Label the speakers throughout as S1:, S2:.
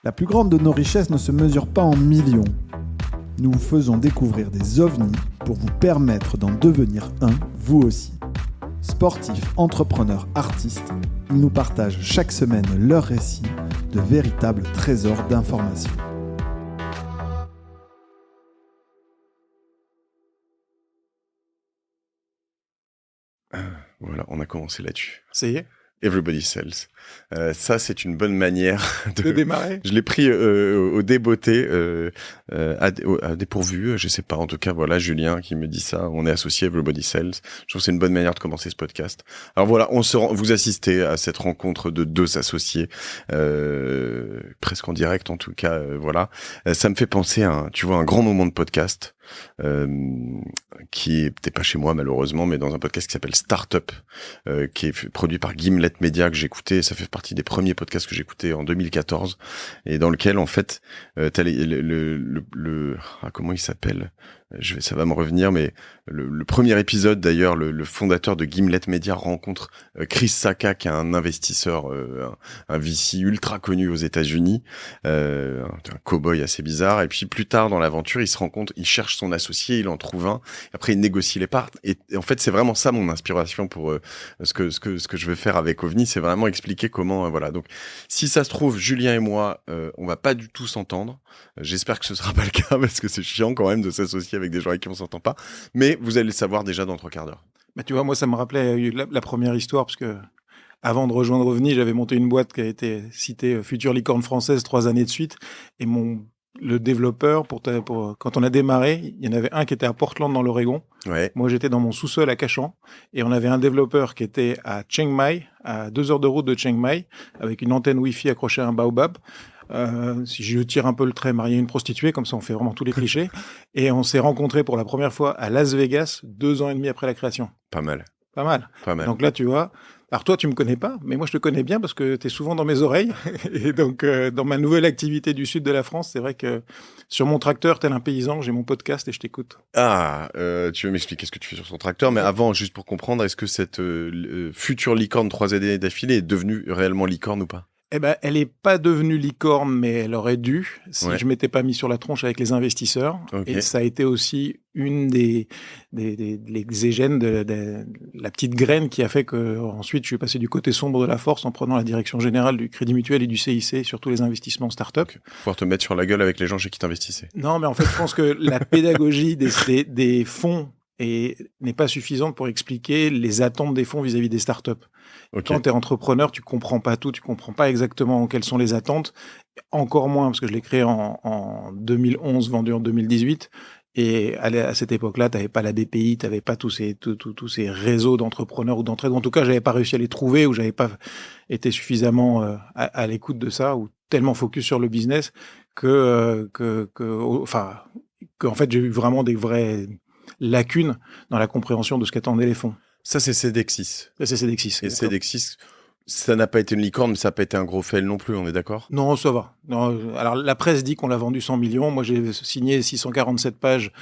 S1: La plus grande de nos richesses ne se mesure pas en millions. Nous vous faisons découvrir des ovnis pour vous permettre d'en devenir un, vous aussi. Sportifs, entrepreneurs, artistes, ils nous partagent chaque semaine leurs récits de véritables trésors d'informations.
S2: Voilà, on a commencé là-dessus.
S3: Ça y est.
S2: Everybody sells. Ça, c'est une bonne manière
S3: de démarrer.
S2: Je l'ai pris au débeauté, à dépourvu. Je sais pas. En tout cas, voilà, Julien qui me dit ça. On est associé Everybody sells. Je trouve que c'est une bonne manière de commencer ce podcast. Alors voilà, vous assistez à cette rencontre de deux associés, presque en direct en tout cas. Voilà, ça me fait penser à un grand moment de podcast. Qui est peut-être pas chez moi malheureusement, mais dans un podcast qui s'appelle Startup, qui est produit par Gimlet Media, que j'écoutais. Ça fait partie des premiers podcasts que j'écoutais en 2014, et dans lequel en fait t'as comment il s'appelle, ça va me revenir, mais le premier épisode d'ailleurs, le fondateur de Gimlet Media rencontre Chris Sacca, qui est un investisseur, un VC ultra connu aux États-Unis, un cow-boy assez bizarre. Et puis plus tard dans l'aventure, il se rend compte, il cherche son associé, il en trouve un. Après, il négocie les parts. Et en fait, c'est vraiment ça mon inspiration pour ce que je veux faire avec OVNI, c'est vraiment expliquer comment. Voilà. Donc, si ça se trouve, Julien et moi, on va pas du tout s'entendre. J'espère que ce sera pas le cas parce que c'est chiant quand même de s'associer avec des gens avec qui on s'entend pas. Mais vous allez le savoir déjà dans 3/4 d'heure.
S3: Bah, tu vois, moi, ça me rappelait la première histoire, parce que avant de rejoindre OVNI, j'avais monté une boîte qui a été citée Future Licorne Française 3 années de suite. Et le développeur, quand on a démarré, il y en avait un qui était à Portland dans l'Oregon.
S2: Ouais.
S3: Moi, j'étais dans mon sous-sol à Cachan. Et on avait un développeur qui était à Chiang Mai, à 2 heures de route de Chiang Mai, avec une antenne Wi-Fi accrochée à un baobab. Si je tire un peu le trait, marier une prostituée, comme ça on fait vraiment tous les clichés. Et on s'est rencontrés pour la première fois à Las Vegas, 2 ans et demi après la création.
S2: Pas mal.
S3: Pas mal.
S2: Pas mal.
S3: Donc là, tu vois, alors toi, tu me connais pas, mais moi, je te connais bien parce que tu es souvent dans mes oreilles. Et donc, dans ma nouvelle activité du sud de la France, c'est vrai que sur mon tracteur, tel un paysan, j'ai mon podcast et je t'écoute.
S2: Ah, tu veux m'expliquer ce que tu fais sur son tracteur, mais avant, juste pour comprendre, est-ce que cette future licorne 3 années d'affilée est devenue réellement licorne ou pas?
S3: Eh ben, elle est pas devenue licorne, mais elle aurait dû si
S2: Ouais.
S3: je m'étais pas mis sur la tronche avec les investisseurs.
S2: Ok.
S3: Et ça a été aussi une des exégènes de la petite graine qui a fait que ensuite je suis passé du côté sombre de la force en prenant la direction générale du Crédit Mutuel et du CIC sur tous les investissements start-up.
S2: Okay. Pouvoir te mettre sur la gueule avec les gens chez qui t'investissais.
S3: Non, mais en fait, je pense que la pédagogie des fonds n'est pas suffisante pour expliquer les attentes des fonds vis-à-vis des startups. Okay. Quand tu es entrepreneur, tu comprends pas tout, tu comprends pas exactement quelles sont les attentes, encore moins parce que je l'ai créé en 2011, vendu en 2018. Et à cette époque-là, tu n'avais pas la BPI, tu n'avais pas tous ces réseaux d'entrepreneurs ou d'entraide. En tout cas, j'avais pas réussi à les trouver, ou j'avais pas été suffisamment à l'écoute de ça, ou tellement focus sur le business que en fait, j'ai eu vraiment des vraies lacunes dans la compréhension de ce qu'attendaient les fonds.
S2: Ça, c'est Cedexis.
S3: C'est Cedexis.
S2: Et Cedexis, ça n'a pas été une licorne, mais ça n'a pas été un gros fail non plus, on est d'accord?
S3: Non, ça va. Non, alors, la presse dit qu'on l'a vendu 100 millions. Moi, j'ai signé 647 pages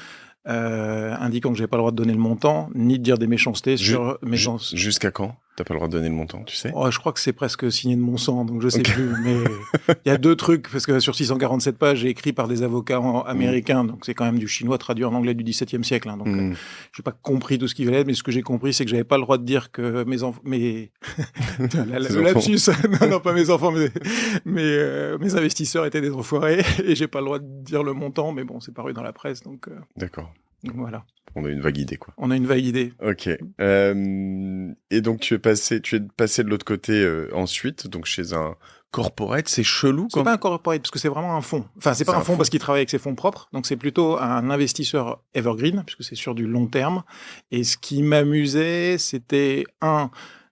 S3: indiquant que je n'avais pas le droit de donner le montant, ni de dire des méchancetés sur mes gens.
S2: Jusqu'à quand t'as pas le droit de donner le montant, tu sais?
S3: Oh, je crois que c'est presque signé de mon sang, donc je sais plus. Mais il y a 2 trucs, parce que sur 647 pages, j'ai écrit par des avocats américains, donc c'est quand même du chinois traduit en anglais du XVIIe siècle. Hein, donc j'ai pas compris tout ce qui valait, mais ce que j'ai compris, c'est que j'avais pas le droit de dire que mes enfants, le lapsus, non, pas mes enfants, mes investisseurs étaient des enfoirés, et j'ai pas le droit de dire le montant, mais bon, c'est paru dans la presse, donc.
S2: D'accord.
S3: Voilà.
S2: On a une vague idée, quoi.
S3: On a une vague idée.
S2: Ok. Et donc, tu es passé de l'autre côté ensuite, donc chez un corporate, c'est chelou, quoi.
S3: C'est pas un corporate, parce que c'est vraiment un fonds. Enfin, c'est pas un fonds parce qu'il travaille avec ses fonds propres, donc c'est plutôt un investisseur evergreen, puisque c'est sur du long terme. Et ce qui m'amusait, c'était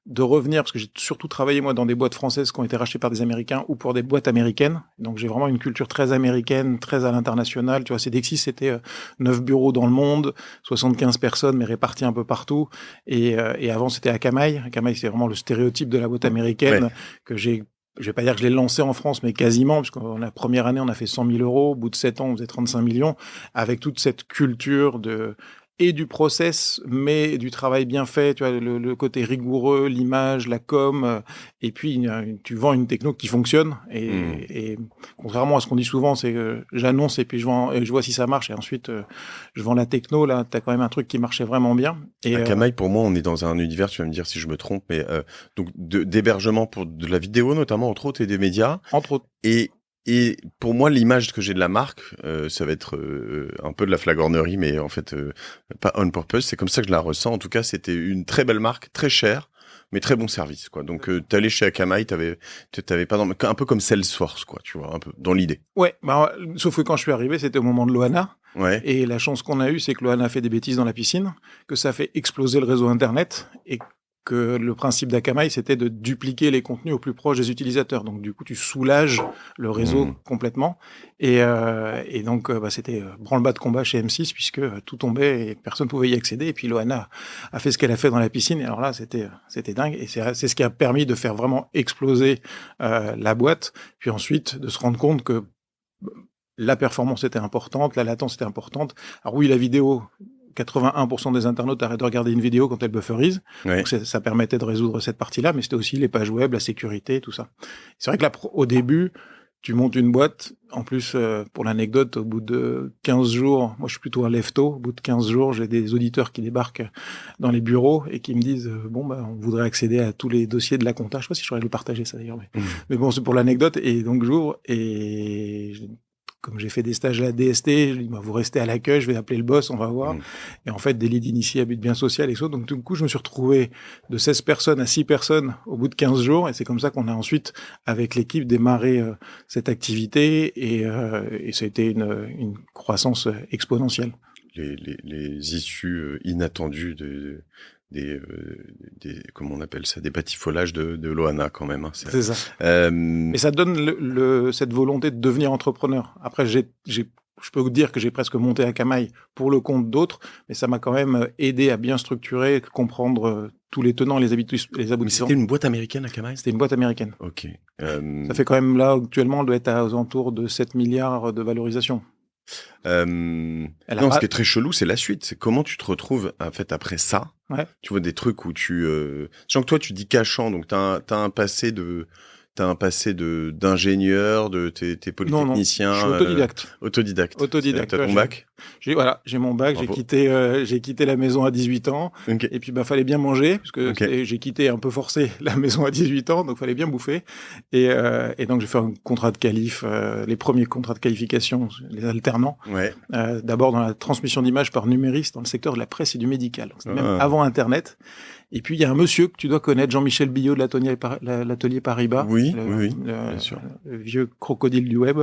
S3: de revenir, parce que j'ai surtout travaillé, moi, dans des boîtes françaises qui ont été rachetées par des Américains ou pour des boîtes américaines. Donc, j'ai vraiment une culture très américaine, très à l'international. Tu vois, Cedexis, c'était 9 bureaux dans le monde, 75 personnes, mais réparties un peu partout. Et avant, c'était Akamai. Akamai, c'est vraiment le stéréotype de la boîte américaine que je vais pas dire que je l'ai lancé en France, mais quasiment, parce que la première année, on a fait 100 000 euros. Au bout de 7 ans, on faisait 35 millions, avec toute cette culture et du process, mais du travail bien fait, tu vois, le côté rigoureux, l'image, la com, et puis tu vends une techno qui fonctionne. Et contrairement à ce qu'on dit souvent, c'est que j'annonce et puis je vois si ça marche, et ensuite je vends la techno. Là, t'as quand même un truc qui marchait vraiment bien. Et
S2: Akamai, pour moi, on est dans un univers, tu vas me dire si je me trompe, mais donc d'hébergement pour de la vidéo notamment, entre autres, et des médias.
S3: Entre autres.
S2: Et pour moi, l'image que j'ai de la marque, ça va être un peu de la flagornerie, mais en fait, pas on purpose. C'est comme ça que je la ressens. En tout cas, c'était une très belle marque, très chère, mais très bon service, quoi. Donc, t'allais chez Akamai, t'avais pas un peu comme Salesforce, quoi, tu vois, un peu dans l'idée.
S3: Ouais, bah, sauf que quand je suis arrivé, c'était au moment de l'Ohana.
S2: Ouais.
S3: Et la chance qu'on a eue, c'est que l'Ohana a fait des bêtises dans la piscine, que ça a fait exploser le réseau Internet, et que le principe d'Akamai, c'était de dupliquer les contenus au plus proche des utilisateurs. Donc, du coup, tu soulages le réseau complètement. Et donc, c'était branle-bas de combat chez M6, puisque tout tombait et personne ne pouvait y accéder. Et puis, l'Ohana a fait ce qu'elle a fait dans la piscine. Et alors là, c'était dingue. Et c'est ce qui a permis de faire vraiment exploser la boîte. Puis ensuite, de se rendre compte que la performance était importante, la latence était importante. Alors oui, la vidéo, 81% des internautes arrêtent de regarder une vidéo quand elle bufferise.
S2: Ouais.
S3: Donc ça permettait de résoudre cette partie-là, mais c'était aussi les pages web, la sécurité, tout ça. C'est vrai que là, au début, tu montes une boîte. En plus, pour l'anecdote, au bout de 15 jours, moi je suis plutôt un lève-tôt, au bout de 15 jours, j'ai des auditeurs qui débarquent dans les bureaux et qui me disent on voudrait accéder à tous les dossiers de la compta. Je sais pas si je saurais le partager ça d'ailleurs, mais bon, c'est pour l'anecdote. Et donc j'ouvre et comme j'ai fait des stages à la DST, je dis, vous restez à l'accueil, je vais appeler le boss, on va voir. Et en fait, des leads initiés à but bien social et ça. Donc, du coup, je me suis retrouvé de 16 personnes à 6 personnes au bout de 15 jours. Et c'est comme ça qu'on a ensuite, avec l'équipe, démarré cette activité. Et ça a été une croissance exponentielle.
S2: Les issues inattendues des comment on appelle ça, des batifolages de l'Ohana quand même, hein.
S3: C'est ça. Et ça donne cette volonté de devenir entrepreneur. Après, je peux vous dire que j'ai presque monté Akamai pour le compte d'autres, mais ça m'a quand même aidé à bien structurer, comprendre tous les tenants, les aboutissants.
S2: Mais c'était une boîte américaine, Akamai?
S3: C'était une boîte américaine.
S2: Ok.
S3: Ça fait quand même, là, actuellement, on doit être aux alentours de 7 milliards de valorisation.
S2: Ce qui est très chelou, c'est la suite. C'est comment tu te retrouves, en fait, après ça.
S3: Ouais.
S2: Tu vois des trucs où sachant que toi, tu dis cachant, donc t'as un passé d'ingénieur, t'es polytechnicien.
S3: Non, je suis autodidacte.
S2: Autodidacte. T'as ton bac?
S3: J'ai mon bac.
S2: Bravo.
S3: J'ai quitté la maison à 18 ans.
S2: Okay.
S3: Et puis, fallait bien manger, parce que j'ai quitté un peu forcé la maison à 18 ans, donc fallait bien bouffer. Et donc, j'ai fait un contrat de qualif, les premiers contrats de qualification, les alternants.
S2: Ouais.
S3: D'abord dans la transmission d'images par numéris dans le secteur de la presse et du médical. C'était même avant Internet. Et puis, il y a un monsieur que tu dois connaître, Jean-Michel Billot de l'atelier Paribas.
S2: Oui, bien sûr.
S3: Le vieux crocodile du web,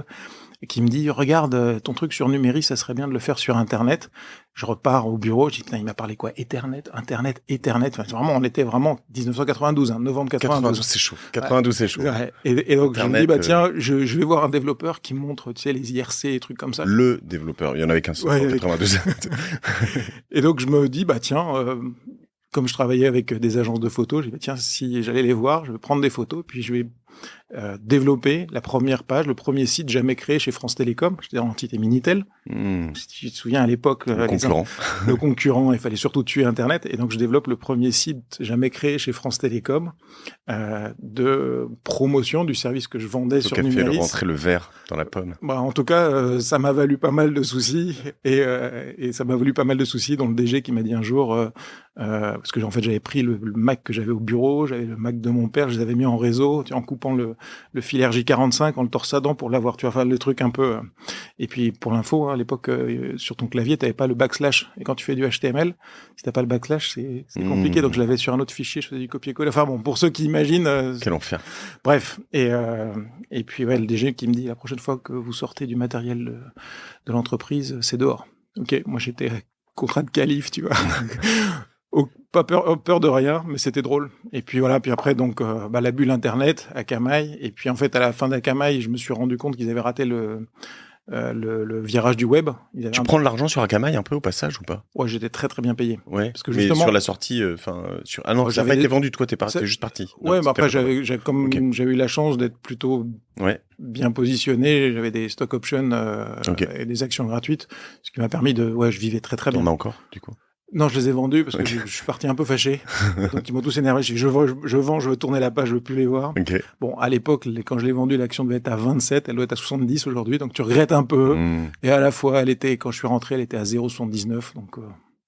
S3: qui me dit, regarde, ton truc sur Numéris, ça serait bien de le faire sur Internet. Je repars au bureau, je dis, putain, il m'a parlé quoi? Internet. Enfin, vraiment, on était vraiment 1992, novembre 92.
S2: 92, c'est chaud. 92, c'est chaud.
S3: Ouais. Et donc, Internet, je me dis, tiens, je vais voir un développeur qui montre, tu sais, les IRC et trucs comme ça.
S2: Le développeur. Il y en avait qu'un seul en 92.
S3: Et donc, je me dis, tiens, comme je travaillais avec des agences de photos, j'ai dit, tiens, si j'allais les voir, je vais prendre des photos, puis je vais développer la première page, le premier site jamais créé chez France Télécom. J'étais dans l'entité Minitel. Si tu te souviens, à l'époque, le concurrent, il fallait surtout tuer Internet. Et donc, je développe le premier site jamais créé chez France Télécom de promotion du service que je vendais sur Numéris.
S2: Donc, fait rentrer le verre dans la pomme.
S3: En tout cas, ça m'a valu pas mal de soucis. Et ça m'a valu pas mal de soucis, dont le DG qui m'a dit un jour, parce que en fait, j'avais pris le Mac que j'avais au bureau, j'avais le Mac de mon père, je les avais mis en réseau, en coupant le fil RJ45, en le torsadant pour l'avoir, tu vois, enfin, le truc un peu. Et puis, pour l'info, à l'époque, sur ton clavier, t'avais pas le backslash. Et quand tu fais du HTML, si t'as pas le backslash, c'est compliqué. Donc, je l'avais sur un autre fichier, je faisais du copier-coller. Enfin bon, pour ceux qui imaginent.
S2: Quel enfer.
S3: Bref. Et puis, le DG qui me dit, la prochaine fois que vous sortez du matériel de l'entreprise, c'est dehors. Ok, moi, j'étais contrat de qualif, tu vois. Pas peur de rien, mais c'était drôle. Et puis voilà, puis après, donc, la bulle Internet, Akamai. Et puis en fait, à la fin d'Akamai, je me suis rendu compte qu'ils avaient raté le virage du web.
S2: Tu prends de l'argent sur Akamai un peu au passage ou pas?
S3: Ouais, j'étais très très bien payé.
S2: Ouais.
S3: Parce que
S2: mais
S3: justement,
S2: sur la sortie, ah non, ça n'a pas été vendu. Toi, t'es juste parti.
S3: Ouais, mais après j'avais
S2: Okay.
S3: eu la chance d'être plutôt bien positionné. J'avais des stock options et des actions gratuites, ce qui m'a permis je vivais très très bien.
S2: T'en as encore, du coup?
S3: Non, je les ai vendus parce que je suis parti un peu fâché. Donc ils m'ont tous énervé. Je dis, je vends, je veux tourner la page, je veux plus les voir.
S2: Okay.
S3: Bon, à l'époque, quand je l'ai vendu, l'action devait être à 27, elle doit être à 70 aujourd'hui. Donc tu regrettes un peu. Et à la fois, quand je suis rentré, elle était à 0,79. Donc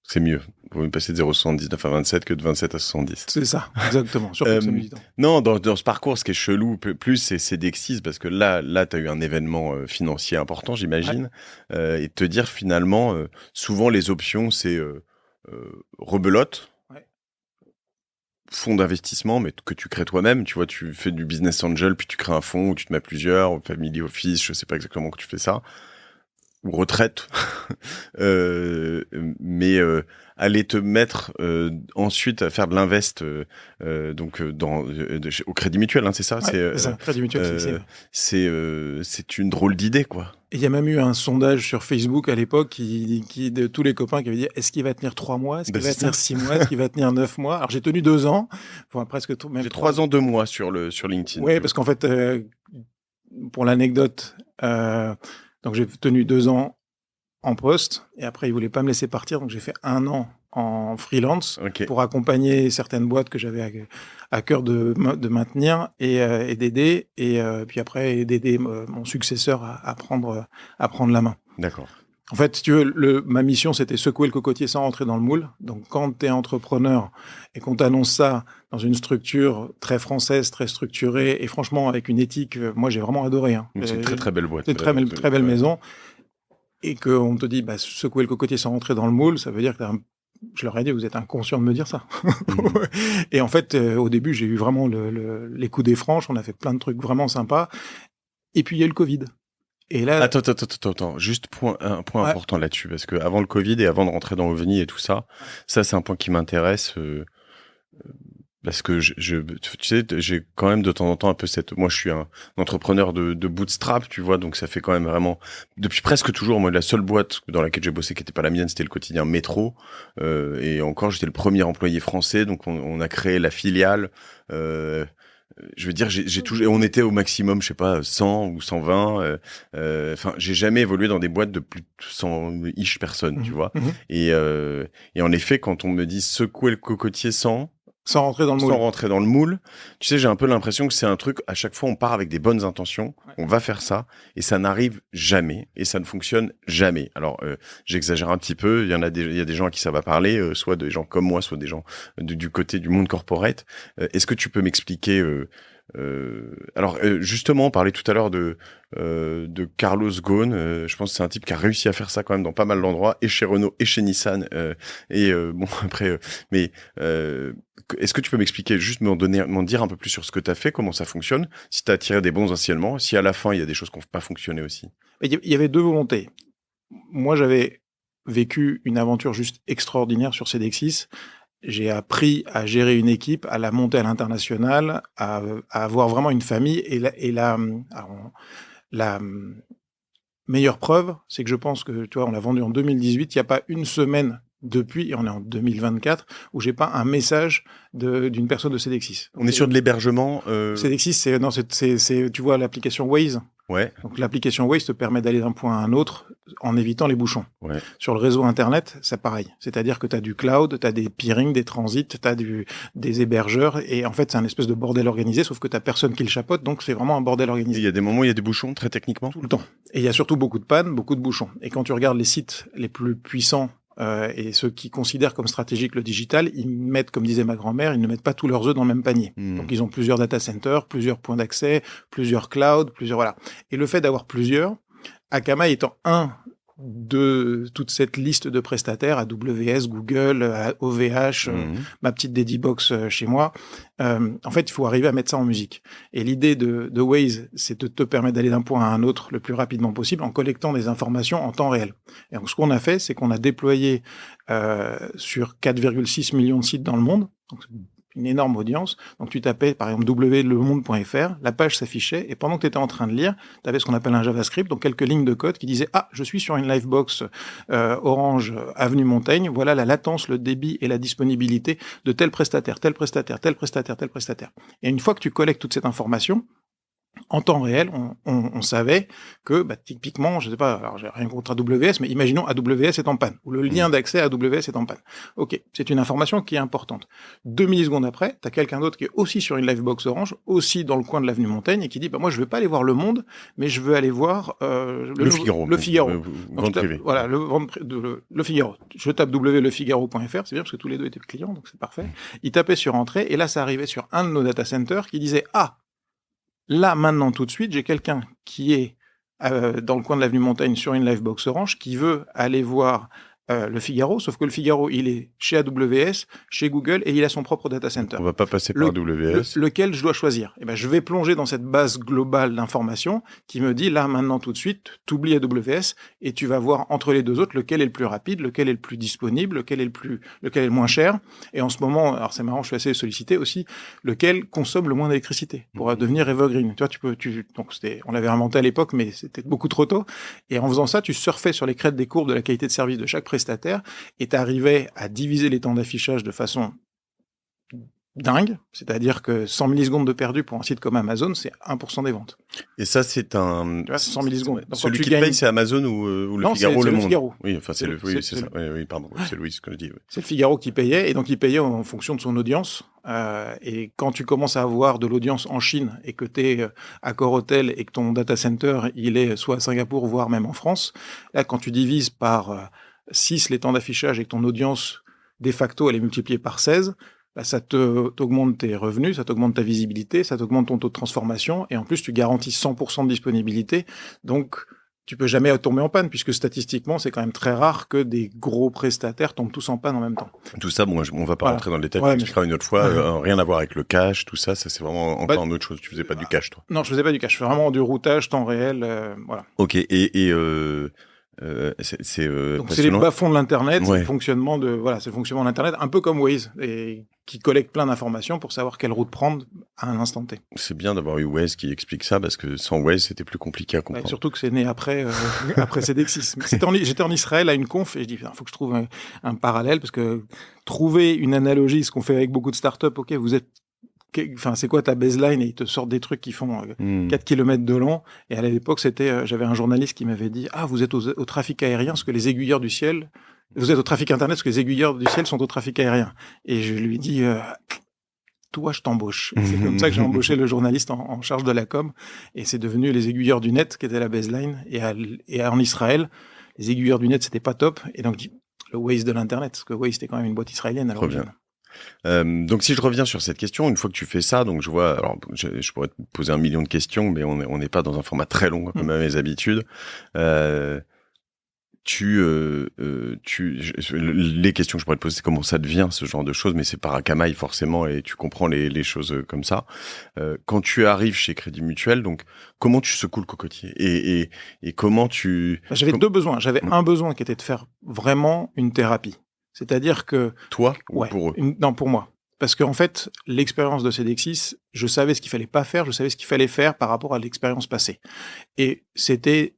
S2: c'est mieux. Vous me passez de 0,79 à 27 que de 27 à 70.
S3: C'est ça, exactement. Surtout que ça met du temps.
S2: Non, dans ce parcours, ce qui est chelou, plus c'est Dexis, parce que là, t'as eu un événement financier important, j'imagine. Ouais. Et te dire finalement, souvent les options, c'est rebelote, fonds d'investissement, mais que tu crées toi-même. Tu vois, tu fais du business angel, puis tu crées un fonds où tu te mets plusieurs, family office, je sais pas exactement que tu fais ça, ou retraite. Mais aller te mettre ensuite à faire de l'invest au Crédit Mutuel, hein, c'est ça.
S3: C'est ça, Crédit Mutuel.
S2: C'est une drôle d'idée, quoi.
S3: Et il y a même eu un sondage sur Facebook à l'époque qui de tous les copains qui avaient dit est-ce qu'il va tenir 3 mois, est-ce qu'il va tenir 6 mois, est-ce qu'il va tenir 9 mois. Alors j'ai tenu 2 ans, enfin presque tout.
S2: J'ai 3 ans 2 mois sur LinkedIn.
S3: Oui, parce qu'en fait, pour l'anecdote, donc j'ai tenu 2 ans en poste et après ils voulaient pas me laisser partir, donc j'ai fait 1 an en freelance pour accompagner certaines boîtes que j'avais à cœur de maintenir et d'aider et puis après d'aider mon successeur à prendre la main.
S2: D'accord.
S3: En fait, si tu veux, ma mission, c'était secouer le cocotier sans rentrer dans le moule. Donc, quand tu es entrepreneur et qu'on t'annonce ça dans une structure très française, très structurée et franchement avec une éthique, moi j'ai vraiment adoré. Hein.
S2: C'est une très très belle boîte.
S3: C'est une très belle maison. Et qu'on te dit, secouer le cocotier sans rentrer dans le moule, ça veut dire que je leur ai dit, vous êtes inconscient de me dire ça. Et en fait, au début, j'ai eu vraiment les coups des franches. On a fait plein de trucs vraiment sympas. Et puis, il y a eu le Covid. Et là...
S2: Attends. Juste un point important là-dessus. Parce que avant le Covid et avant de rentrer dans OVNI et tout ça, c'est un point qui m'intéresse. Parce que tu sais, j'ai quand même de temps en temps un peu moi je suis un entrepreneur de bootstrap, tu vois, donc ça fait quand même vraiment, depuis presque toujours, moi la seule boîte dans laquelle j'ai bossé qui était pas la mienne, c'était le quotidien Métro, et encore j'étais le premier employé français, donc on a créé la filiale, je veux dire, j'ai toujours, on était au maximum, je sais pas, 100 ou 120, enfin, j'ai jamais évolué dans des boîtes de plus de 100-ish personnes, tu vois, et en effet, quand on me dit secouer le cocotier sans rentrer dans le moule. Tu sais, j'ai un peu l'impression que c'est un truc, à chaque fois, on part avec des bonnes intentions, on va faire ça, et ça n'arrive jamais, et ça ne fonctionne jamais. Alors, j'exagère un petit peu, il y a des gens à qui ça va parler, soit des gens comme moi, soit des gens du côté du monde corporate. Est-ce que tu peux m'expliquer justement, on parlait tout à l'heure de Carlos Ghosn. Je pense que c'est un type qui a réussi à faire ça quand même dans pas mal d'endroits, et chez Renault et chez Nissan. Mais est-ce que tu peux m'expliquer, juste m'en dire un peu plus sur ce que tu as fait, comment ça fonctionne, si tu as tiré des bons enseignements, si à la fin il y a des choses qui n'ont pas fonctionné aussi.
S3: Il y avait 2 volontés. Moi, j'avais vécu une aventure juste extraordinaire sur Cedexis. J'ai appris à gérer une équipe, à la monter à l'international, à avoir vraiment une famille. Et la meilleure preuve, c'est que je pense que, tu vois, on l'a vendu en 2018. Il n'y a pas une semaine depuis, et on est en 2024, où j'ai pas un message d'une personne de Cedexis.
S2: On est sur de l'hébergement.
S3: Cedexis, c'est, tu vois, l'application Waze.
S2: Ouais.
S3: Donc l'application Waze te permet d'aller d'un point à un autre en évitant les bouchons.
S2: Ouais.
S3: Sur le réseau Internet, c'est pareil. C'est-à-dire que tu as du cloud, tu as des peerings, des transits, tu as des hébergeurs, et en fait c'est un espèce de bordel organisé, sauf que tu n'as personne qui le chapeaute, donc c'est vraiment un bordel organisé.
S2: Il y a des moments où il y a des bouchons, très techniquement.
S3: Tout le temps. Et il y a surtout beaucoup de pannes, beaucoup de bouchons. Et quand tu regardes les sites les plus puissants, et ceux qui considèrent comme stratégique le digital, ils mettent, comme disait ma grand-mère, ils ne mettent pas tous leurs œufs dans le même panier. Donc ils ont plusieurs data centers, plusieurs points d'accès, plusieurs clouds, voilà. Et le fait d'avoir plusieurs, Akamai étant un de toute cette liste de prestataires, AWS, Google, OVH, ma petite Dedibox chez moi, en fait, il faut arriver à mettre ça en musique. Et l'idée de Waze, c'est de te permettre d'aller d'un point à un autre le plus rapidement possible en collectant des informations en temps réel. Et donc, ce qu'on a fait, c'est qu'on a déployé sur 4,6 millions de sites dans le monde, donc une énorme audience. Donc tu tapais par exemple wlemonde.fr, la page s'affichait et pendant que tu étais en train de lire, tu avais ce qu'on appelle un JavaScript, donc quelques lignes de code qui disaient je suis sur une Livebox Orange Avenue Montaigne, voilà la latence, le débit et la disponibilité de tel prestataire, tel prestataire, tel prestataire, tel prestataire. Et une fois que tu collectes toute cette information, en temps réel, on savait que, typiquement, je sais pas, alors j'ai rien contre AWS, mais imaginons AWS est en panne, ou le lien d'accès à AWS est en panne. Ok, c'est une information qui est importante. 2 millisecondes après, tu as quelqu'un d'autre qui est aussi sur une Livebox Orange, aussi dans le coin de l'avenue Montaigne, et qui dit, moi je veux pas aller voir Le Monde, mais je veux aller voir
S2: le Figaro.
S3: Le Figaro.
S2: Vente privée.
S3: Voilà, le Figaro. Je tape wlefigaro.fr, c'est bien parce que tous les deux étaient clients, donc c'est parfait. Il tapait sur entrée, et là ça arrivait sur un de nos data centers qui disait, là, maintenant, tout de suite, j'ai quelqu'un qui est dans le coin de l'avenue Montaigne sur une Livebox Orange qui veut aller voir le Figaro, sauf que le Figaro, il est chez AWS, chez Google, et il a son propre data center.
S2: On va pas passer par AWS.
S3: Lequel je dois choisir? Je vais plonger dans cette base globale d'informations qui me dit, là, maintenant, tout de suite, t'oublies AWS, et tu vas voir entre les deux autres lequel est le plus rapide, lequel est le plus disponible, lequel est le moins cher. Et en ce moment, alors c'est marrant, je suis assez sollicité aussi, lequel consomme le moins d'électricité pour devenir evergreen. Tu vois, donc on l'avait inventé à l'époque, mais c'était beaucoup trop tôt. Et en faisant ça, tu surfais sur les crêtes des courbes de la qualité de service de chaque prestataire, et t'arrivais à diviser les temps d'affichage de façon dingue, c'est-à-dire que 100 millisecondes de perdu pour un site comme Amazon, c'est 1% des ventes.
S2: Et ça, c'est un...
S3: Tu vois, c'est 100 millisecondes. Donc,
S2: celui qui paye, c'est Amazon ou le Figaro,
S3: c'est
S2: Le Monde?
S3: Figaro.
S2: Oui, enfin, c'est ça. Oui, pardon, c'est Louis ce que je dis. Oui.
S3: C'est le Figaro qui payait, et donc il payait en fonction de son audience. Et quand tu commences à avoir de l'audience en Chine et que tu es à Corotel et que ton data center, il est soit à Singapour, voire même en France, là, quand tu divises par 6 les temps d'affichage et que ton audience, de facto, elle est multipliée par 16, ça t'augmente tes revenus, ça t'augmente ta visibilité, ça t'augmente ton taux de transformation, et en plus, tu garantis 100% de disponibilité. Donc, tu peux jamais tomber en panne, puisque statistiquement, c'est quand même très rare que des gros prestataires tombent tous en panne en même temps.
S2: Tout ça, on va pas rentrer dans le détail, tu expliqueras une autre fois, rien à voir avec le cache, tout ça, c'est vraiment encore une autre chose. Tu faisais pas du cache, toi?
S3: Non, je faisais pas du cache, je fais vraiment du routage, temps réel, voilà.
S2: Ok,
S3: donc c'est les bas-fonds de l'internet, c'est le fonctionnement de l'internet, un peu comme Waze, et qui collecte plein d'informations pour savoir quelle route prendre à un instant T. C'est
S2: bien d'avoir eu Waze qui explique ça, parce que sans Waze c'était plus compliqué à comprendre.
S3: Surtout que c'est né après CDX6. J'étais en Israël à une conf et je dis faut que je trouve un parallèle, parce que trouver une analogie, ce qu'on fait avec beaucoup de startups, ok, c'est quoi ta baseline, et ils te sortent des trucs qui font 4 km de long. Et à l'époque, j'avais un journaliste qui m'avait dit vous êtes au trafic aérien, ce que les aiguilleurs du ciel, vous êtes au trafic internet, ce que les aiguilleurs du ciel sont au trafic aérien. Et je lui dis toi, je t'embauche. Et c'est comme ça que j'ai embauché le journaliste en charge de la com, et c'est devenu les aiguilleurs du net qui étaient la baseline. Et en Israël, les aiguilleurs du net, c'était pas top. Et donc le Waze de l'internet, parce que Waze c'était quand même une boîte israélienne à l'origine.
S2: Donc si je reviens sur cette question, une fois que tu fais ça, donc je vois, alors je pourrais te poser 1 million de questions, mais on n'est pas dans un format très long comme à mes habitudes. Les questions que je pourrais te poser, c'est comment ça devient ce genre de choses, mais c'est par Akamai forcément, et tu comprends les choses comme ça. Quand tu arrives chez Crédit Mutuel, donc comment tu secoues le cocotier et comment tu...
S3: J'avais 2 besoins. J'avais un besoin qui était de faire vraiment une thérapie. C'est-à-dire que...
S2: Toi ou pour eux?
S3: Non, pour moi. Parce qu'en fait, l'expérience de CDX6, je savais ce qu'il fallait pas faire, je savais ce qu'il fallait faire par rapport à l'expérience passée. Et c'était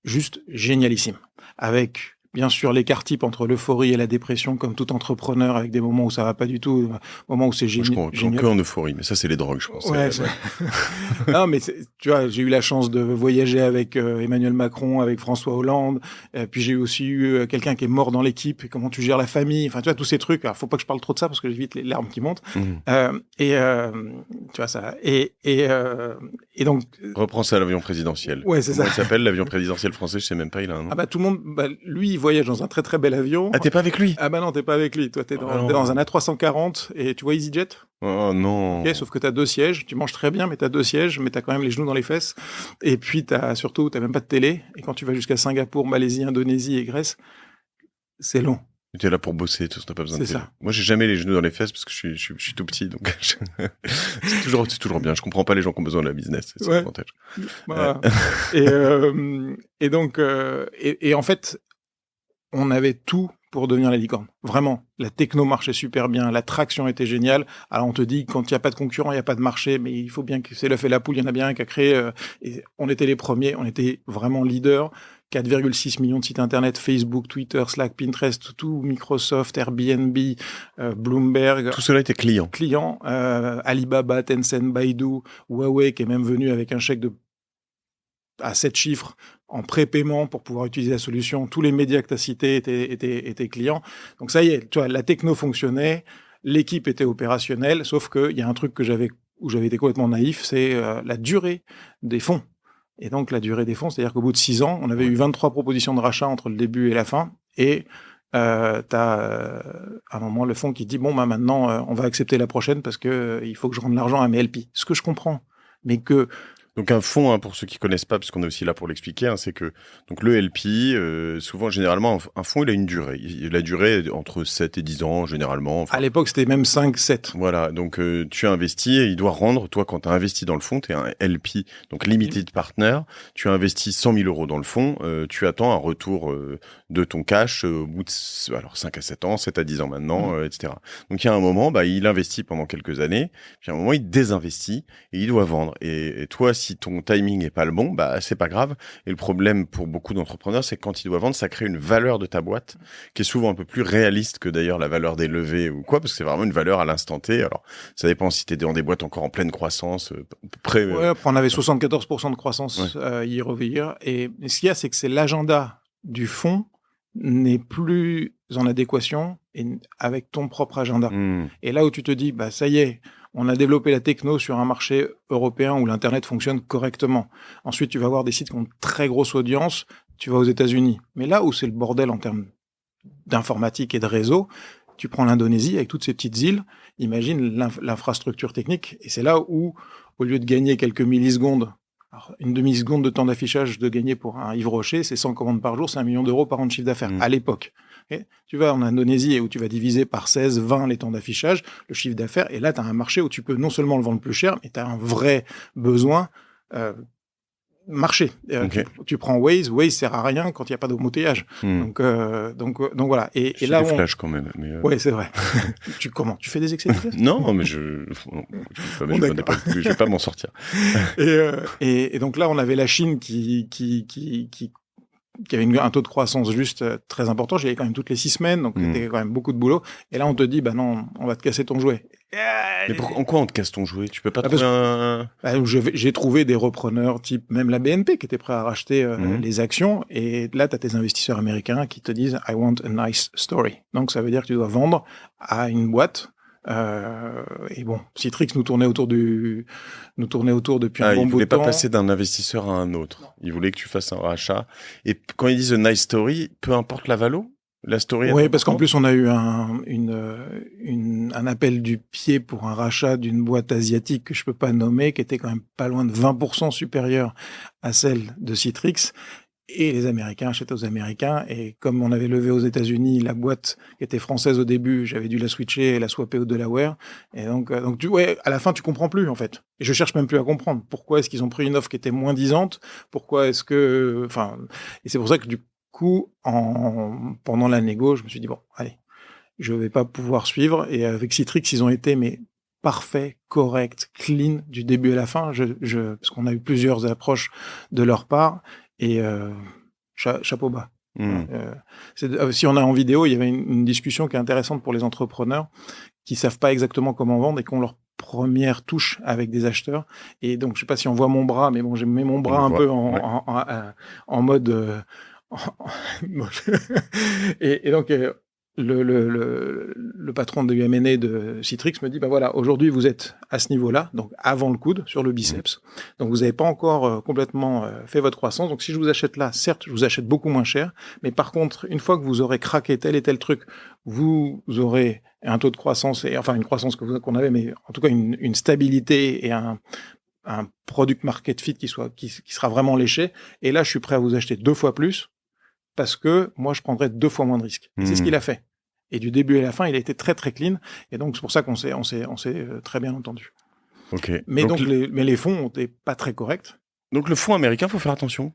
S3: juste génialissime. Avec, bien sûr, l'écart type entre l'euphorie et la dépression, comme tout entrepreneur, avec des moments où ça va pas du tout, moments où c'est génial.
S2: Je comprends que en euphorie, mais ça, c'est les drogues, je pense.
S3: Ouais, non, mais tu vois, j'ai eu la chance de voyager avec Emmanuel Macron, avec François Hollande, puis j'ai aussi eu quelqu'un qui est mort dans l'équipe, et comment tu gères la famille, enfin, tu vois, tous ces trucs. Alors, faut pas que je parle trop de ça, parce que j'évite les larmes qui montent. Tu vois, ça. Et donc...
S2: Reprends ça à l'avion présidentiel.
S3: Ouais, c'est ça.
S2: Comment il s'appelle, l'avion présidentiel français? Je sais même pas, il a un nom.
S3: Tout le monde, lui, il voyage dans un très très bel avion.
S2: Ah, t'es pas avec lui?
S3: Non, t'es pas avec lui. Toi, t'es dans un A340, et tu vois EasyJet?
S2: Oh non.
S3: Okay, sauf que t'as 2 sièges, tu manges très bien, mais t'as 2 sièges, mais t'as quand même les genoux dans les fesses. Et puis t'as même pas de télé. Et quand tu vas jusqu'à Singapour, Malaisie, Indonésie et Grèce, c'est long.
S2: Tu es là pour bosser, t'as pas besoin de télé.
S3: Ça.
S2: Moi, j'ai jamais les genoux dans les fesses parce que je suis tout petit, donc c'est toujours bien. Je comprends pas les gens qui ont besoin de la business. C'est l'avantage.
S3: Voilà. Et donc, en fait, on avait tout pour devenir la licorne. Vraiment, la techno marchait super bien, la traction était géniale. Alors on te dit, quand il n'y a pas de concurrent, il n'y a pas de marché, mais il faut bien que c'est l'œuf et la poule, il y en a bien un qui a créé. Et on était les premiers, on était vraiment leaders. 4,6 millions de sites internet, Facebook, Twitter, Slack, Pinterest, tout, Microsoft, Airbnb, Bloomberg.
S2: Tout cela était client.
S3: Alibaba, Tencent, Baidu, Huawei, qui est même venu avec un chèque à 7 chiffres en prépaiement pour pouvoir utiliser la solution. Tous les médias que tu as cités étaient clients. Donc ça y est, tu vois, la techno fonctionnait, l'équipe était opérationnelle, sauf qu'il y a un truc où j'avais été complètement naïf, c'est la durée des fonds. Et donc la durée des fonds, c'est-à-dire qu'au bout de 6 ans, on avait eu 23 propositions de rachat entre le début et la fin, et t'as à un moment le fonds qui dit, bon, bah maintenant, on va accepter la prochaine parce que il faut que je rende l'argent à mes LP. Ce que je comprends, mais que...
S2: Donc un fonds, pour ceux qui connaissent pas, parce qu'on est aussi là pour l'expliquer, c'est que donc le LP, souvent, généralement, un fonds, il a une durée. La durée est entre 7 et 10 ans, généralement.
S3: À l'époque, c'était même 5, 7.
S2: Voilà, donc tu as investi et il doit rendre, toi, quand tu as investi dans le fonds, tu es un LP, donc Limited Partner, tu as investi 100 000 euros dans le fonds, tu attends un retour de ton cash au bout de 5 à 7 ans, 7 à 10 ans maintenant, etc. Donc il y a un moment, il investit pendant quelques années, puis à un moment, il désinvestit et il doit vendre. Et toi, si ton timing est pas le bon, c'est pas grave. Et le problème pour beaucoup d'entrepreneurs, c'est que quand il doit vendre, ça crée une valeur de ta boîte qui est souvent un peu plus réaliste que d'ailleurs la valeur des levées ou quoi, parce que c'est vraiment une valeur à l'instant T. Alors, ça dépend si t'es dans des boîtes encore en pleine croissance, près.
S3: Ouais, on avait 74% de croissance year over year. Et ce qu'il y a, c'est que c'est l'agenda du fonds n'est plus en adéquation avec ton propre agenda. Et là où tu te dis, ça y est, on a développé la techno sur un marché européen où l'Internet fonctionne correctement. Ensuite, tu vas avoir des sites qui ont une très grosse audience, tu vas aux États-Unis. Mais là où c'est le bordel en termes d'informatique et de réseau, tu prends l'Indonésie avec toutes ces petites îles, imagine l'infrastructure technique, et c'est là où, au lieu de gagner quelques millisecondes, alors une demi-seconde de temps d'affichage de gagner pour un Yves Rocher, c'est 100 commandes par jour, c'est 1 million d'euros par an de chiffre d'affaires, à l'époque. Okay, tu vas en Indonésie où tu vas diviser par 16, 20 les temps d'affichage, le chiffre d'affaires, et là, tu as un marché où tu peux non seulement le vendre plus cher, mais tu as un vrai besoin marché.
S2: Okay.
S3: Tu prends Waze sert à rien quand il n'y a pas d'embouteillage. Donc voilà. Et là,
S2: du flash quand même. Mais
S3: ouais, c'est vrai. Tu fais des excès de vitesse?
S2: Non, mais je vais pas m'en sortir.
S3: Et donc là, on avait la Chine qui avait un taux de croissance juste très important. J'y allais quand même toutes les 6 semaines, donc c'était quand même beaucoup de boulot. Et là, on te dit, non, on va te casser ton jouet.
S2: Mais en quoi on te casse ton jouet? Tu peux pas trouver
S3: j'ai trouvé des repreneurs type même la BNP qui était prêt à racheter les actions. Et là, tu as tes investisseurs américains qui te disent I want a nice story. Donc, ça veut dire que tu dois vendre à une boîte. Et bon, Citrix nous tournait autour depuis un bon bout de temps.
S2: Il voulait pas passer d'un investisseur à un autre. Non. Il voulait que tu fasses un rachat. Et quand ils disent a nice story, peu importe la valo, la story.
S3: Oui, parce qu'en plus on a eu un appel du pied pour un rachat d'une boîte asiatique que je peux pas nommer, qui était quand même pas loin de 20% supérieure à celle de Citrix. Et les Américains achètent aux Américains. Et comme on avait levé aux États-Unis la boîte qui était française au début, j'avais dû la switcher et la swapper au Delaware. Et donc à la fin, tu comprends plus, en fait. Et je cherche même plus à comprendre. Pourquoi est-ce qu'ils ont pris une offre qui était moins disante? Pourquoi est-ce que, et c'est pour ça que du coup, pendant la négo, je me suis dit, bon, allez, je vais pas pouvoir suivre. Et avec Citrix, ils ont été, parfait, correct, clean du début à la fin. Parce qu'on a eu plusieurs approches de leur part. Et chapeau bas. Si on a en vidéo, il y avait une discussion qui est intéressante pour les entrepreneurs qui savent pas exactement comment vendre et qui ont leur première touche avec des acheteurs. Et donc, je sais pas si on voit mon bras, mais bon, j'ai mis mon bras peu en mode... et donc... Le patron de M&A de Citrix me dit, voilà, aujourd'hui, vous êtes à ce niveau-là, donc avant le coude, sur le biceps. Donc, vous n'avez pas encore complètement fait votre croissance. Donc, si je vous achète là, certes, je vous achète beaucoup moins cher. Mais par contre, une fois que vous aurez craqué tel et tel truc, vous aurez un taux de croissance, une croissance qu'on avait, mais en tout cas, une stabilité et un product market fit qui sera vraiment léché. Et là, je suis prêt à vous acheter 2 fois plus parce que moi, je prendrais 2 fois moins de risques. Et c'est ce qu'il a fait. Et du début à la fin, il a été très très clean. Et donc c'est pour ça qu'on s'est très bien entendu.
S2: Ok.
S3: Mais donc les fonds ont été pas très corrects.
S2: Donc le fonds américain, faut faire attention.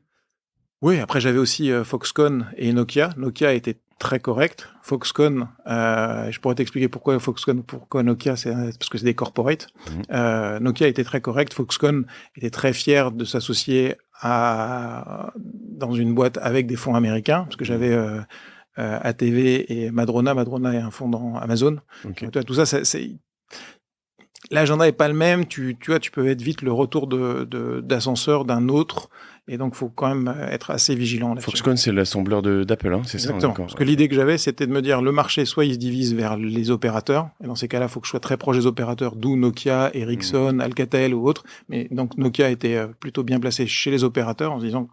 S3: Oui, après j'avais aussi Foxconn et Nokia. Nokia était très correct. Foxconn, je pourrais t'expliquer pourquoi Foxconn, pourquoi Nokia, c'est parce que c'est des corporates. Nokia était très correct. Foxconn était très fier de s'associer dans une boîte avec des fonds américains, parce que j'avais ATV et Madrona. Madrona est un fonds dans Amazon.
S2: Okay.
S3: Donc, tout ça, l'agenda est pas le même. Tu vois, tu peux être vite le retour d'ascenseur d'un autre. Et donc, faut quand même être assez vigilant là-dessus.
S2: Foxconn, c'est l'assembleur d'Apple, hein, c'est ça?
S3: Exactement. Parce que l'idée que j'avais, c'était de me dire, le marché, soit il se divise vers les opérateurs. Et dans ces cas-là, il faut que je sois très proche des opérateurs, d'où Nokia, Ericsson, Alcatel ou autres. Mais donc, Nokia était plutôt bien placé chez les opérateurs en se disant,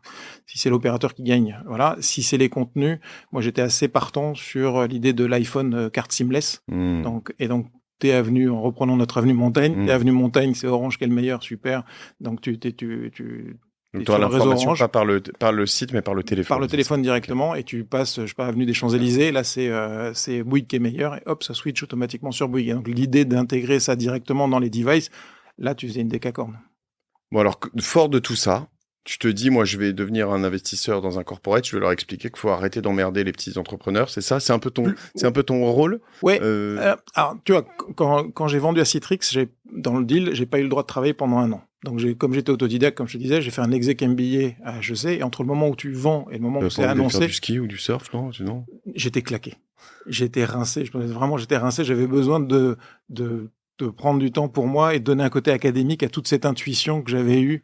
S3: si c'est l'opérateur qui gagne, voilà. Si c'est les contenus, moi, j'étais assez partant sur l'idée de l'iPhone carte SIM-less. Donc, T-Avenue, en reprenant notre avenue Montaigne. T-Avenue Montaigne, c'est Orange qui est le meilleur, super. Donc,
S2: donc, tu as l'information pas par le site, mais par le téléphone.
S3: Par le téléphone directement, et tu passes, je sais pas, avenue des Champs-Élysées, là, c'est Bouygues qui est meilleur, et hop, ça switch automatiquement sur Bouygues. Et donc, l'idée d'intégrer ça directement dans les devices, là, tu faisais une décacorne.
S2: Bon, alors, fort de tout ça, tu te dis, moi, je vais devenir un investisseur dans un corporate, je vais leur expliquer qu'il faut arrêter d'emmerder les petits entrepreneurs, c'est ça? C'est un peu ton rôle?
S3: Ouais. Alors, tu vois, quand j'ai vendu à Citrix, dans le deal, j'ai pas eu le droit de travailler pendant 1 an. Donc, comme j'étais autodidacte, comme je te disais, j'ai fait un exec MBA à HEC, et entre le moment où tu vends et le moment où c'est annoncé.
S2: Faire du ski ou du surf, non?
S3: J'étais claqué. J'étais rincé. J'étais rincé. J'avais besoin de prendre du temps pour moi et de donner un côté académique à toute cette intuition que j'avais eue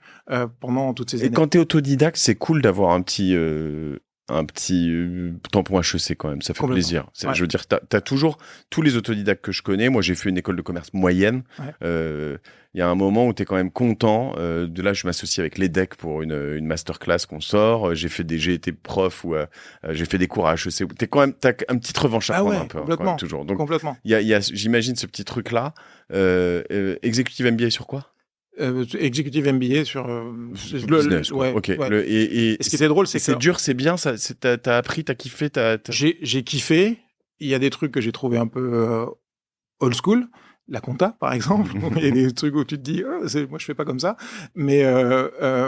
S3: pendant toutes ces années.
S2: Et quand t'es autodidacte, c'est cool d'avoir un petit tampon HEC quand même, ça fait plaisir. Ouais. Je veux dire, t'as toujours tous les autodidactes que je connais. Moi, j'ai fait une école de commerce moyenne. Il y a un moment où t'es quand même content. De là, je m'associe avec l'EDEC pour une masterclass qu'on sort. J'ai été prof ou j'ai fait des cours à HEC. T'as une petite revanche à prendre un peu.
S3: Complètement.
S2: Même, toujours. Donc,
S3: complètement.
S2: Il y a, j'imagine ce petit truc là. Executive MBA sur quoi?
S3: Executive MBA sur
S2: business. Ok.
S3: Ouais. Et ce qui était drôle, c'est
S2: dur, c'est bien. Ça, t'as appris, t'as kiffé,
S3: J'ai kiffé. Il y a des trucs que j'ai trouvé un peu old school. La compta, par exemple. Il y a des trucs où tu te dis, moi, je fais pas comme ça. Mais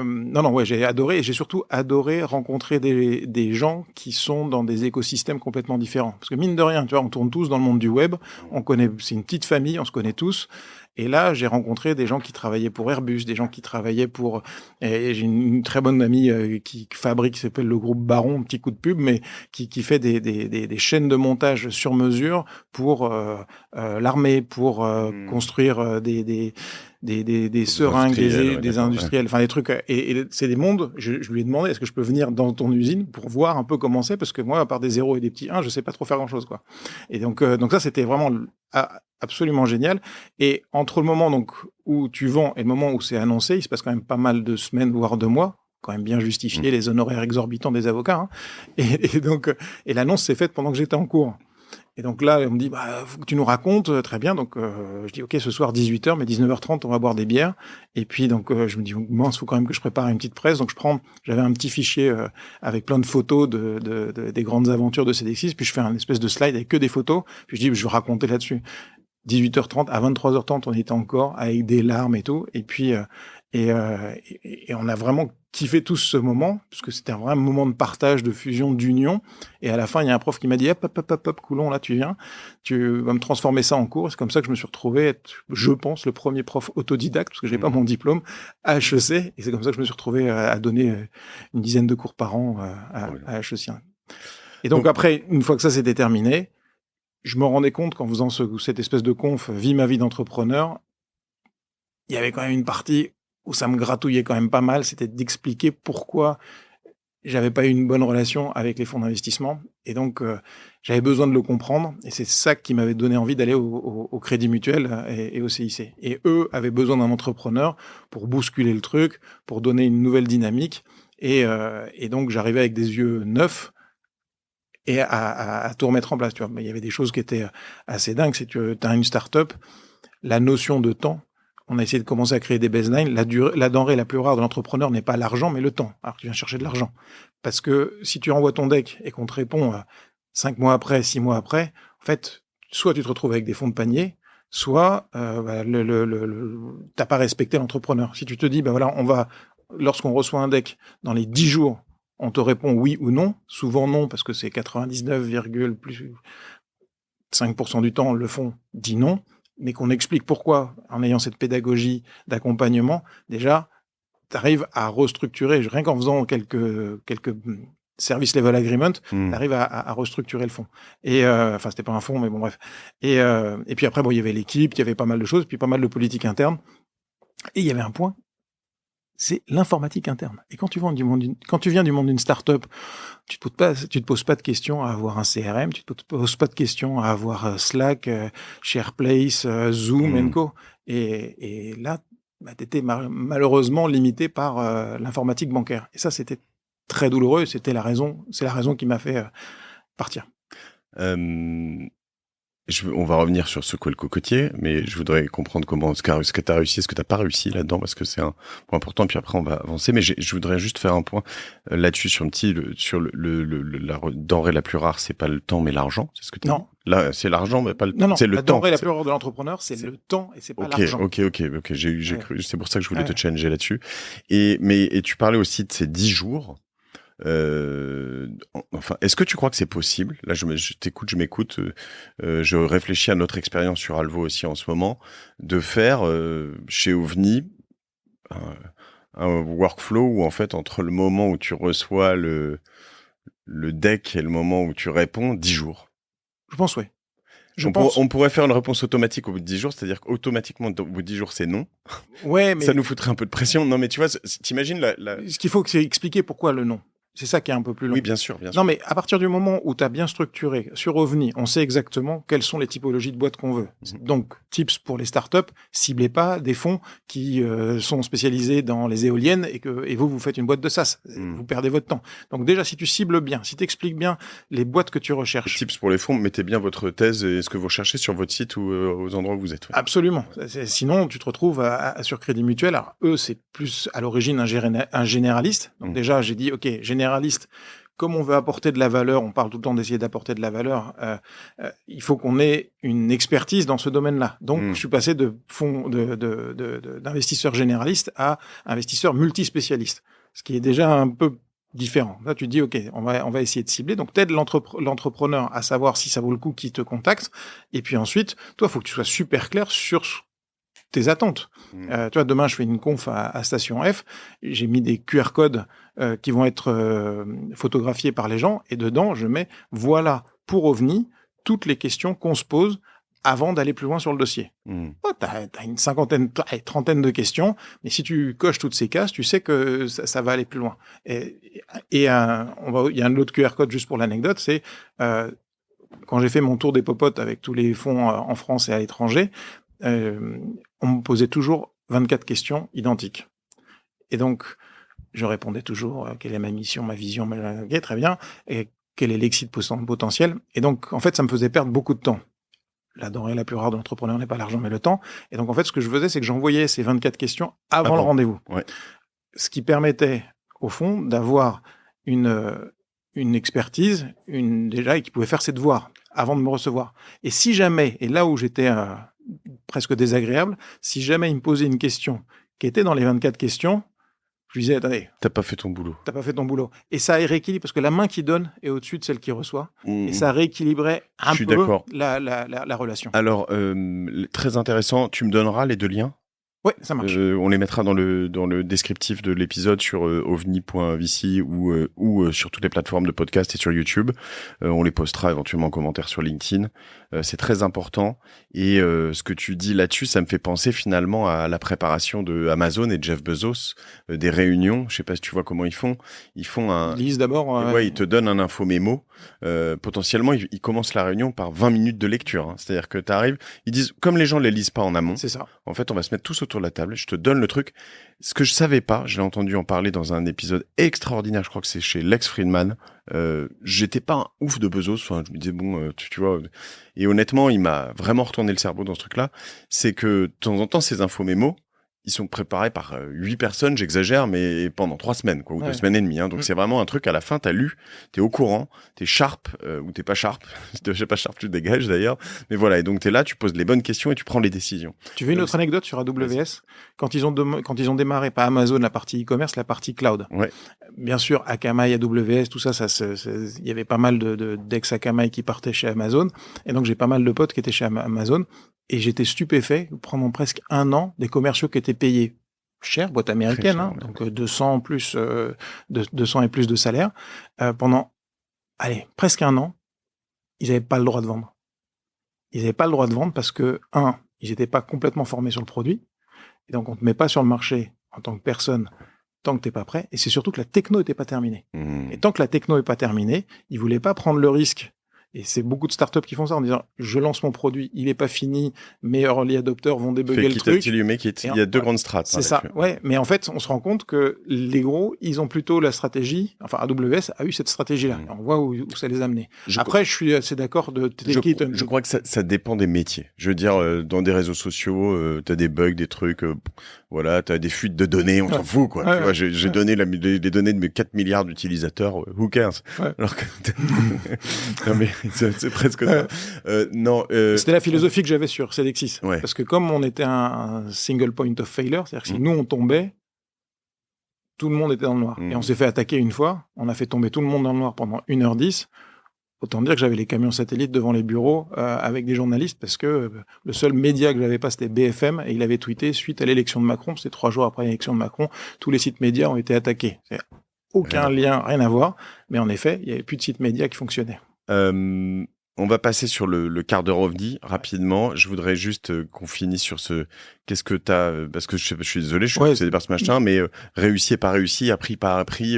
S3: non, j'ai adoré. Et j'ai surtout adoré rencontrer des gens qui sont dans des écosystèmes complètement différents. Parce que mine de rien, tu vois, on tourne tous dans le monde du web. C'est une petite famille, on se connaît tous. Et là, j'ai rencontré des gens qui travaillaient pour Airbus, des gens qui travaillaient pour... Et j'ai une très bonne amie qui fabrique, qui s'appelle le groupe Baron, petit coup de pub, mais qui fait des chaînes de montage sur mesure pour l'armée, pour construire des seringues, des industriels, enfin des trucs. Et c'est des mondes. Je lui ai demandé, est-ce que je peux venir dans ton usine pour voir un peu comment c'est, parce que moi, à part des 0 et des petits 1, je sais pas trop faire grand-chose, quoi. Et donc ça, c'était vraiment absolument génial. Et entre le moment donc où tu vends et le moment où c'est annoncé, il se passe quand même pas mal de semaines, voire 2 mois, quand même bien justifié les honoraires exorbitants des avocats. Hein. Et donc l'annonce s'est faite pendant que j'étais en cours. Et donc là, on me dit, faut que tu nous racontes, très bien. Donc, je dis, OK, ce soir, 18h, mais 19h30, on va boire des bières. Et puis, donc, je me dis, mince, faut quand même que je prépare une petite presse. Donc, j'avais un petit fichier avec plein de photos des grandes aventures de CDX6. Puis, je fais un espèce de slide avec que des photos. Puis, je dis, je vais raconter là-dessus. 18h30, à 23h30, on était encore avec des larmes et tout. Et puis, et on a vraiment kiffé tous ce moment, parce que c'était un vrai moment de partage, de fusion, d'union. Et à la fin, il y a un prof qui m'a dit, hop, Coulon, là, tu viens, tu vas me transformer ça en cours. C'est comme ça que je me suis retrouvé être, je pense, le premier prof autodidacte, parce que j'ai pas mon diplôme, à HEC. Et c'est comme ça que je me suis retrouvé à donner une dizaine de cours par an à HEC. Et donc après, une fois que ça s'était terminé, je me rendais compte qu'en faisant cette espèce de conf, Vie ma vie d'entrepreneur, il y avait quand même une partie où ça me gratouillait quand même pas mal, c'était d'expliquer pourquoi j'avais pas eu une bonne relation avec les fonds d'investissement. Et donc, j'avais besoin de le comprendre. Et c'est ça qui m'avait donné envie d'aller au Crédit Mutuel et au CIC. Et eux avaient besoin d'un entrepreneur pour bousculer le truc, pour donner une nouvelle dynamique. Et donc, j'arrivais avec des yeux neufs et à tout remettre en place. Tu vois. Mais il y avait des choses qui étaient assez dingues. C'est que tu as une start-up, la notion de temps. On a essayé de commencer à créer des baselines. La denrée la plus rare de l'entrepreneur n'est pas l'argent, mais le temps. Alors tu viens chercher de l'argent. Parce que si tu envoies ton deck et qu'on te répond 5 mois après, 6 mois après, en fait, soit tu te retrouves avec des fonds de panier, soit t'as pas respecté l'entrepreneur. Si tu te dis, voilà, lorsqu'on reçoit un deck, dans les 10 jours, on te répond oui ou non. Souvent non, parce que c'est 99,5% du temps, le fond dit non, mais qu'on explique pourquoi, en ayant cette pédagogie d'accompagnement, déjà, tu arrives à restructurer, rien qu'en faisant quelques service level agreement, tu arrives à restructurer le fond. Et enfin, c'était pas un fond, mais bon, bref. Et puis après, bon, il y avait l'équipe, il y avait pas mal de choses, puis pas mal de politique interne. Et il y avait un point, c'est l'informatique interne. Et quand tu viens du monde d'une start-up, tu te poses pas de questions à avoir un CRM, tu te poses pas de questions à avoir Slack, SharePlace, Zoom, Co. Et là, tu étais malheureusement limité par l'informatique bancaire. Et ça, c'était très douloureux. C'est la raison qui m'a fait partir.
S2: On va revenir sur ce qu'est le cocotier, mais je voudrais comprendre ce que tu as réussi, ce que tu n'as pas réussi là-dedans, parce que c'est un point important, puis après on va avancer. Mais je voudrais juste faire un point là-dessus sur la denrée la plus rare, c'est pas le temps, mais l'argent. C'est ce que tu as dit. Là, c'est l'argent, mais pas le temps.
S3: Non,
S2: c'est le
S3: la
S2: temps.
S3: denrée la plus rare de l'entrepreneur, c'est le temps et c'est pas l'argent.
S2: Ok. J'ai cru. C'est pour ça que je voulais te challenger là-dessus. Et tu parlais aussi de ces 10 jours. Enfin, est-ce que tu crois que c'est possible? Là, je m'écoute, je réfléchis à notre expérience sur Alvo aussi en ce moment, de faire chez OVNI un workflow où en fait entre le moment où tu reçois le deck et le moment où tu réponds, 10 jours.
S3: Je pense, oui.
S2: On pourrait faire une réponse automatique au bout de 10 jours, c'est-à-dire qu'automatiquement, au bout de 10 jours, c'est non.
S3: Ouais, mais
S2: ça nous foutrait un peu de pression. Non, mais tu vois, t'imagines
S3: ce qu'il faut, c'est expliquer pourquoi le non. C'est ça qui est un peu plus long.
S2: Oui, bien sûr.
S3: Non, mais à partir du moment où tu as bien structuré sur OVNI, on sait exactement quelles sont les typologies de boîtes qu'on veut. Donc, tips pour les startups, ciblez pas des fonds qui sont spécialisés dans les éoliennes et vous faites une boîte de SaaS. Vous perdez votre temps. Donc déjà, si tu cibles bien, si tu expliques bien les boîtes que tu recherches.
S2: Tips pour les fonds, mettez bien votre thèse et ce que vous recherchez sur votre site ou aux endroits où vous êtes. Ouais.
S3: Absolument. Sinon, tu te retrouves sur Crédit Mutuel. Alors, eux, c'est plus à l'origine un généraliste. Donc déjà, j'ai dit, OK, généraliste, comme on veut apporter de la valeur, on parle tout le temps d'essayer d'apporter de la valeur, il faut qu'on ait une expertise dans ce domaine-là. Donc, je suis passé de d'investisseur généraliste à investisseur multispécialiste, ce qui est déjà un peu différent. Là, tu te dis, OK, on va essayer de cibler. Donc, t'aides l'entrepreneur à savoir si ça vaut le coup qu'il te contacte. Et puis ensuite, toi, il faut que tu sois super clair sur tes attentes. Tu vois, demain, je fais une conf à Station F. J'ai mis des QR codes qui vont être photographiés par les gens. Et dedans, je mets, voilà, pour OVNI, toutes les questions qu'on se pose avant d'aller plus loin sur le dossier. Oh, t'as une trentaine de questions. Mais si tu coches toutes ces cases, tu sais que ça va aller plus loin. Et il y a un autre QR code juste pour l'anecdote, c'est quand j'ai fait mon tour des popotes avec tous les fonds en France et à l'étranger, on me posait toujours 24 questions identiques. Et donc, je répondais toujours quelle est ma mission, ma vision, très bien, et quel est l'exit potentiel. Et donc, en fait, ça me faisait perdre beaucoup de temps. La denrée la plus rare de l'entrepreneur n'est pas l'argent, mais le temps. Et donc, en fait, ce que je faisais, c'est que j'envoyais ces 24 questions avant le rendez-vous.
S2: Ouais.
S3: Ce qui permettait, au fond, d'avoir une expertise, déjà, et qui pouvait faire ses devoirs avant de me recevoir. Et si jamais, et là où j'étais presque désagréable, si jamais il me posait une question qui était dans les 24 questions, je lui disais, attendez.
S2: T'as pas fait ton boulot.
S3: Et ça rééquilibre, parce que la main qui donne est au-dessus de celle qui reçoit. Et ça rééquilibrait un peu la relation.
S2: Alors, très intéressant. Tu me donneras les 2 liens?
S3: Ouais, ça marche.
S2: On les mettra dans le descriptif de l'épisode sur ovni.vc ou sur toutes les plateformes de podcast et sur YouTube. On les postera éventuellement en commentaire sur LinkedIn. C'est très important. Et ce que tu dis là-dessus, ça me fait penser finalement à la préparation de Amazon et de Jeff Bezos, des réunions. Je sais pas si tu vois comment ils font. Ils lisent
S3: d'abord.
S2: Ouais, ils te donnent un info mémo. Potentiellement, ils commencent la réunion par 20 minutes de lecture. Hein. C'est-à-dire que tu arrives, ils disent, comme les gens les lisent pas en amont.
S3: C'est ça.
S2: En fait, on va se mettre tous autour de la table. Je te donne le truc. Ce que je savais pas, je l'ai entendu en parler dans un épisode extraordinaire. Je crois que c'est chez Lex Fridman. J'étais pas un ouf de Bezos. Enfin, je me disais bon, tu vois. Et honnêtement, il m'a vraiment retourné le cerveau dans ce truc-là. C'est que de temps en temps, ces infos mémos, ils sont préparés par 8 personnes, j'exagère, mais pendant 3 semaines, quoi, ou 2 semaines et demie. Hein. Donc c'est vraiment un truc, à la fin, t'as lu, t'es au courant, t'es sharp, ou t'es pas sharp. Si t'es pas sharp, tu te dégages d'ailleurs. Mais voilà, et donc t'es là, tu poses les bonnes questions et tu prends les décisions.
S3: Tu veux une autre anecdote sur AWS? Quand ils ont démarré, pas Amazon, la partie e-commerce, la partie cloud.
S2: Ouais.
S3: Bien sûr, Akamai, AWS, tout ça, il y avait pas mal d'ex Akamai qui partaient chez Amazon. Et donc j'ai pas mal de potes qui étaient chez Amazon. Et j'étais stupéfait, pendant presque 1 an, des commerciaux qui étaient payés cher, boîte américaine, cher, ouais. Donc 200 plus, 200 et plus de salaire, pendant, presque 1 an, ils n'avaient pas le droit de vendre. Ils n'avaient pas le droit de vendre parce que, ils n'étaient pas complètement formés sur le produit, et donc on ne te met pas sur le marché en tant que personne tant que tu n'es pas prêt, et c'est surtout que la techno n'était pas terminée. Et tant que la techno n'est pas terminée, ils ne voulaient pas prendre le risque. Et c'est beaucoup de startups qui font ça en disant je lance mon produit, il est pas fini, mes early adopters vont débugger le truc.
S2: Il y a deux grandes strates.
S3: C'est ça, ouais. Mais en fait, on se rend compte que les gros, ils ont plutôt la stratégie. Enfin, AWS a eu cette stratégie-là. On voit où ça les a amenés. Après, je suis assez d'accord de.
S2: Je crois que ça dépend des métiers. Je veux dire, dans des réseaux sociaux, t'as des bugs, des trucs. Voilà, t'as des fuites de données, on s'en fout, quoi. Tu vois, j'ai donné les données de mes 4 milliards d'utilisateurs. Who cares? Alors que non mais c'est presque ça. Non.
S3: C'était la philosophie que j'avais sur Cedexis. Ouais. Parce que comme on était un single point of failure, c'est-à-dire que si nous on tombait, tout le monde était dans le noir. Et on s'est fait attaquer une fois. On a fait tomber tout le monde dans le noir pendant 1h10. Autant dire que j'avais les camions satellites devant les bureaux avec des journalistes parce que le seul média que j'avais pas, c'était BFM et il avait tweeté suite à l'élection de Macron, c'était 3 jours après l'élection de Macron, tous les sites médias ont été attaqués. Aucun lien, rien à voir. Mais en effet, il y avait plus de sites médias qui fonctionnaient.
S2: On va passer sur le quart d'heure OVNI rapidement. Je voudrais juste qu'on finisse sur qu'est-ce que t'as, parce que je suis désolé, je suis obsédé par ce machin, mais réussi et pas réussi, appris par appris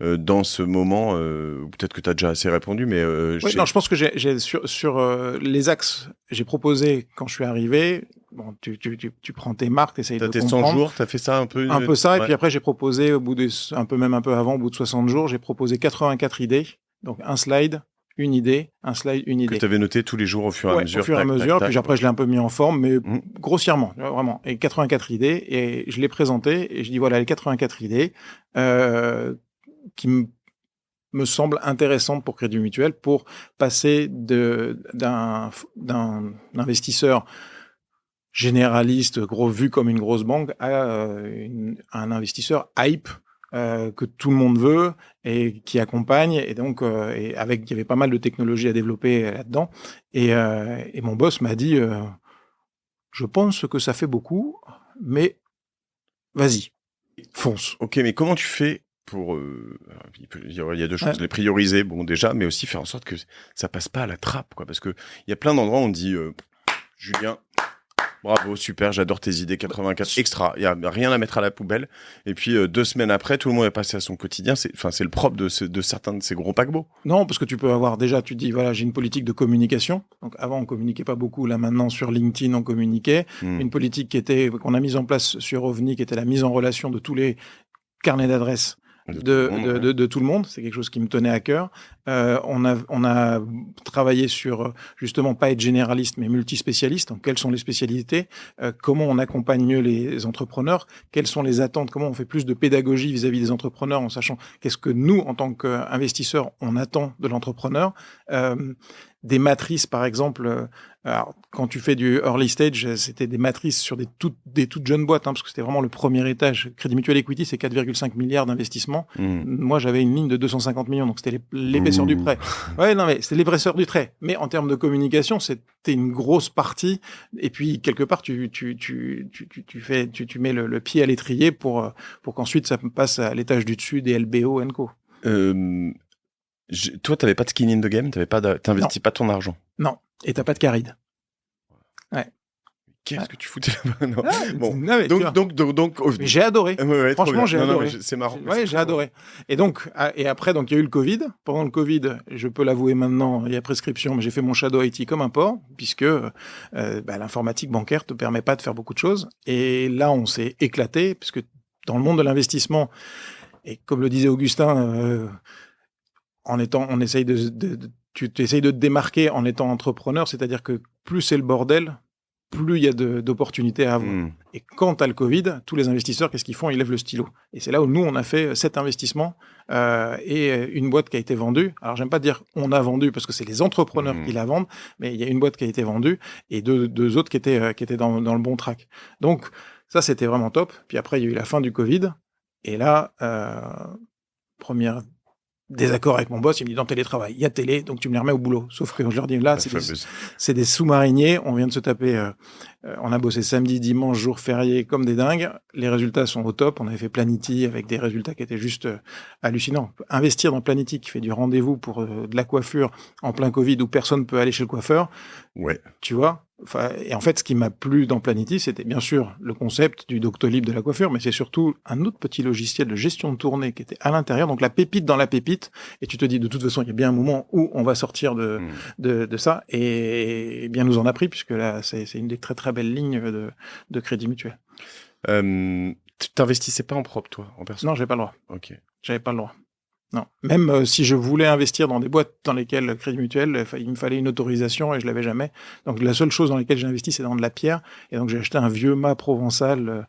S2: dans ce moment. Peut-être que t'as déjà assez répondu, mais
S3: non, je pense que j'ai sur les axes, j'ai proposé quand je suis arrivé. Bon, tu prends tes marques, t'essayes de comprendre.
S2: 100 jours, t'as fait ça un peu
S3: ça, et puis après j'ai proposé au bout un peu avant, au bout de 60 jours, j'ai proposé 84 idées, donc un slide. Une idée, un slide, une idée.
S2: Que tu avais noté tous les jours au fur et à mesure.
S3: Au fur et à mesure, puis après je l'ai un peu mis en forme, mais grossièrement, vraiment. Et 84 idées, et je l'ai présenté, et je dis voilà, les 84 idées qui me semblent intéressantes pour Crédit Mutuel, pour passer d'un investisseur généraliste, vu comme une grosse banque, à un investisseur hype, que tout le monde veut et qui accompagne, et donc il y avait pas mal de technologies à développer là-dedans, et mon boss m'a dit je pense que ça fait beaucoup, mais vas-y, fonce.
S2: Ok, mais comment tu fais pour il y a deux choses, les prioriser, bon déjà, mais aussi faire en sorte que ça passe pas à la trappe, quoi, parce que il y a plein d'endroits où on dit Julien, bravo, super, j'adore tes idées, 84 extra. Il y a rien à mettre à la poubelle. Et puis 2 semaines après, tout le monde est passé à son quotidien. C'est le propre de certains de ces gros paquebots.
S3: Non, parce que tu peux avoir déjà, tu te dis voilà, j'ai une politique de communication. Donc avant on communiquait pas beaucoup, là maintenant sur LinkedIn on communiquait. Une politique qu'on a mise en place sur OVNI, qui était la mise en relation de tous les carnets d'adresses de tout le monde. C'est quelque chose qui me tenait à cœur. On a travaillé sur justement pas être généraliste mais multispécialiste. Donc quelles sont les spécialités, comment on accompagne mieux les entrepreneurs, quelles sont les attentes, comment on fait plus de pédagogie vis-à-vis des entrepreneurs en sachant qu'est-ce que nous en tant qu'investisseurs on attend de l'entrepreneur. Des matrices, par exemple, alors, quand tu fais du early stage, c'était des matrices sur des toutes jeunes boîtes, parce que c'était vraiment le premier étage. Crédit Mutuel Equity, c'est 4,5 milliards d'investissements. Moi, j'avais une ligne de 250 millions, donc c'était l'épaisseur du trait. Ouais, non, mais c'était l'épaisseur du trait. Mais en termes de communication, c'était une grosse partie. Et puis, quelque part, tu mets le pied à l'étrier pour qu'ensuite ça passe à l'étage du dessus des LBO & Co.
S2: Toi, t'avais pas de skin in the game, t'investis pas ton argent.
S3: Non, et t'as pas de caride. Ouais.
S2: Qu'est-ce que tu foutais là-bas? Non. Bon.
S3: Donc, j'ai adoré. Franchement, j'ai adoré.
S2: C'est marrant.
S3: Ouais, j'ai adoré. Et donc, il y a eu le Covid. Pendant le Covid, je peux l'avouer maintenant, il y a prescription, mais j'ai fait mon shadow IT comme un porc, puisque l'informatique bancaire te permet pas de faire beaucoup de choses. Et là, on s'est éclaté, puisque dans le monde de l'investissement, et comme le disait Augustin, on essaye tu essayes de te démarquer en étant entrepreneur, c'est-à-dire que plus c'est le bordel, plus il y a d'opportunités à avoir. Et quand tu as le Covid, tous les investisseurs, qu'est-ce qu'ils font? Ils lèvent le stylo. Et c'est là où nous, on a fait 7 investissements et une boîte qui a été vendue. Alors, j'aime pas dire on a vendu parce que c'est les entrepreneurs qui la vendent, mais il y a une boîte qui a été vendue et deux autres qui étaient dans le bon track. Donc, ça, c'était vraiment top. Puis après, il y a eu la fin du Covid. Et là, première désaccord avec mon boss, il me dit dans télétravail, il y a télé, donc tu me les remets au boulot. Sauf que je leur dis là, c'est des sous-mariniers, on vient de se taper, on a bossé samedi, dimanche, jour férié, comme des dingues. Les résultats sont au top. On avait fait Planity avec des résultats qui étaient juste hallucinants. Investir dans Planity qui fait du rendez-vous pour de la coiffure en plein Covid où personne peut aller chez le coiffeur.
S2: Ouais.
S3: Tu vois? Enfin, et en fait, ce qui m'a plu dans Planity, c'était bien sûr le concept du Doctolib de la coiffure, mais c'est surtout un autre petit logiciel de gestion de tournée qui était à l'intérieur, donc la pépite dans la pépite. Et tu te dis, de toute façon, il y a bien un moment où on va sortir de ça. Et bien nous en a pris, puisque là, c'est une des très très belles lignes de Crédit Mutuel.
S2: Tu t'investissais pas en propre, toi, en personne?
S3: Non, j'avais pas le droit.
S2: Ok.
S3: J'avais pas le droit. Non. Même si je voulais investir dans des boîtes dans lesquelles Crédit Mutuel, il me fallait une autorisation et je l'avais jamais. Donc la seule chose dans laquelle j'ai investi, c'est dans de la pierre. Et donc j'ai acheté un vieux mât provençal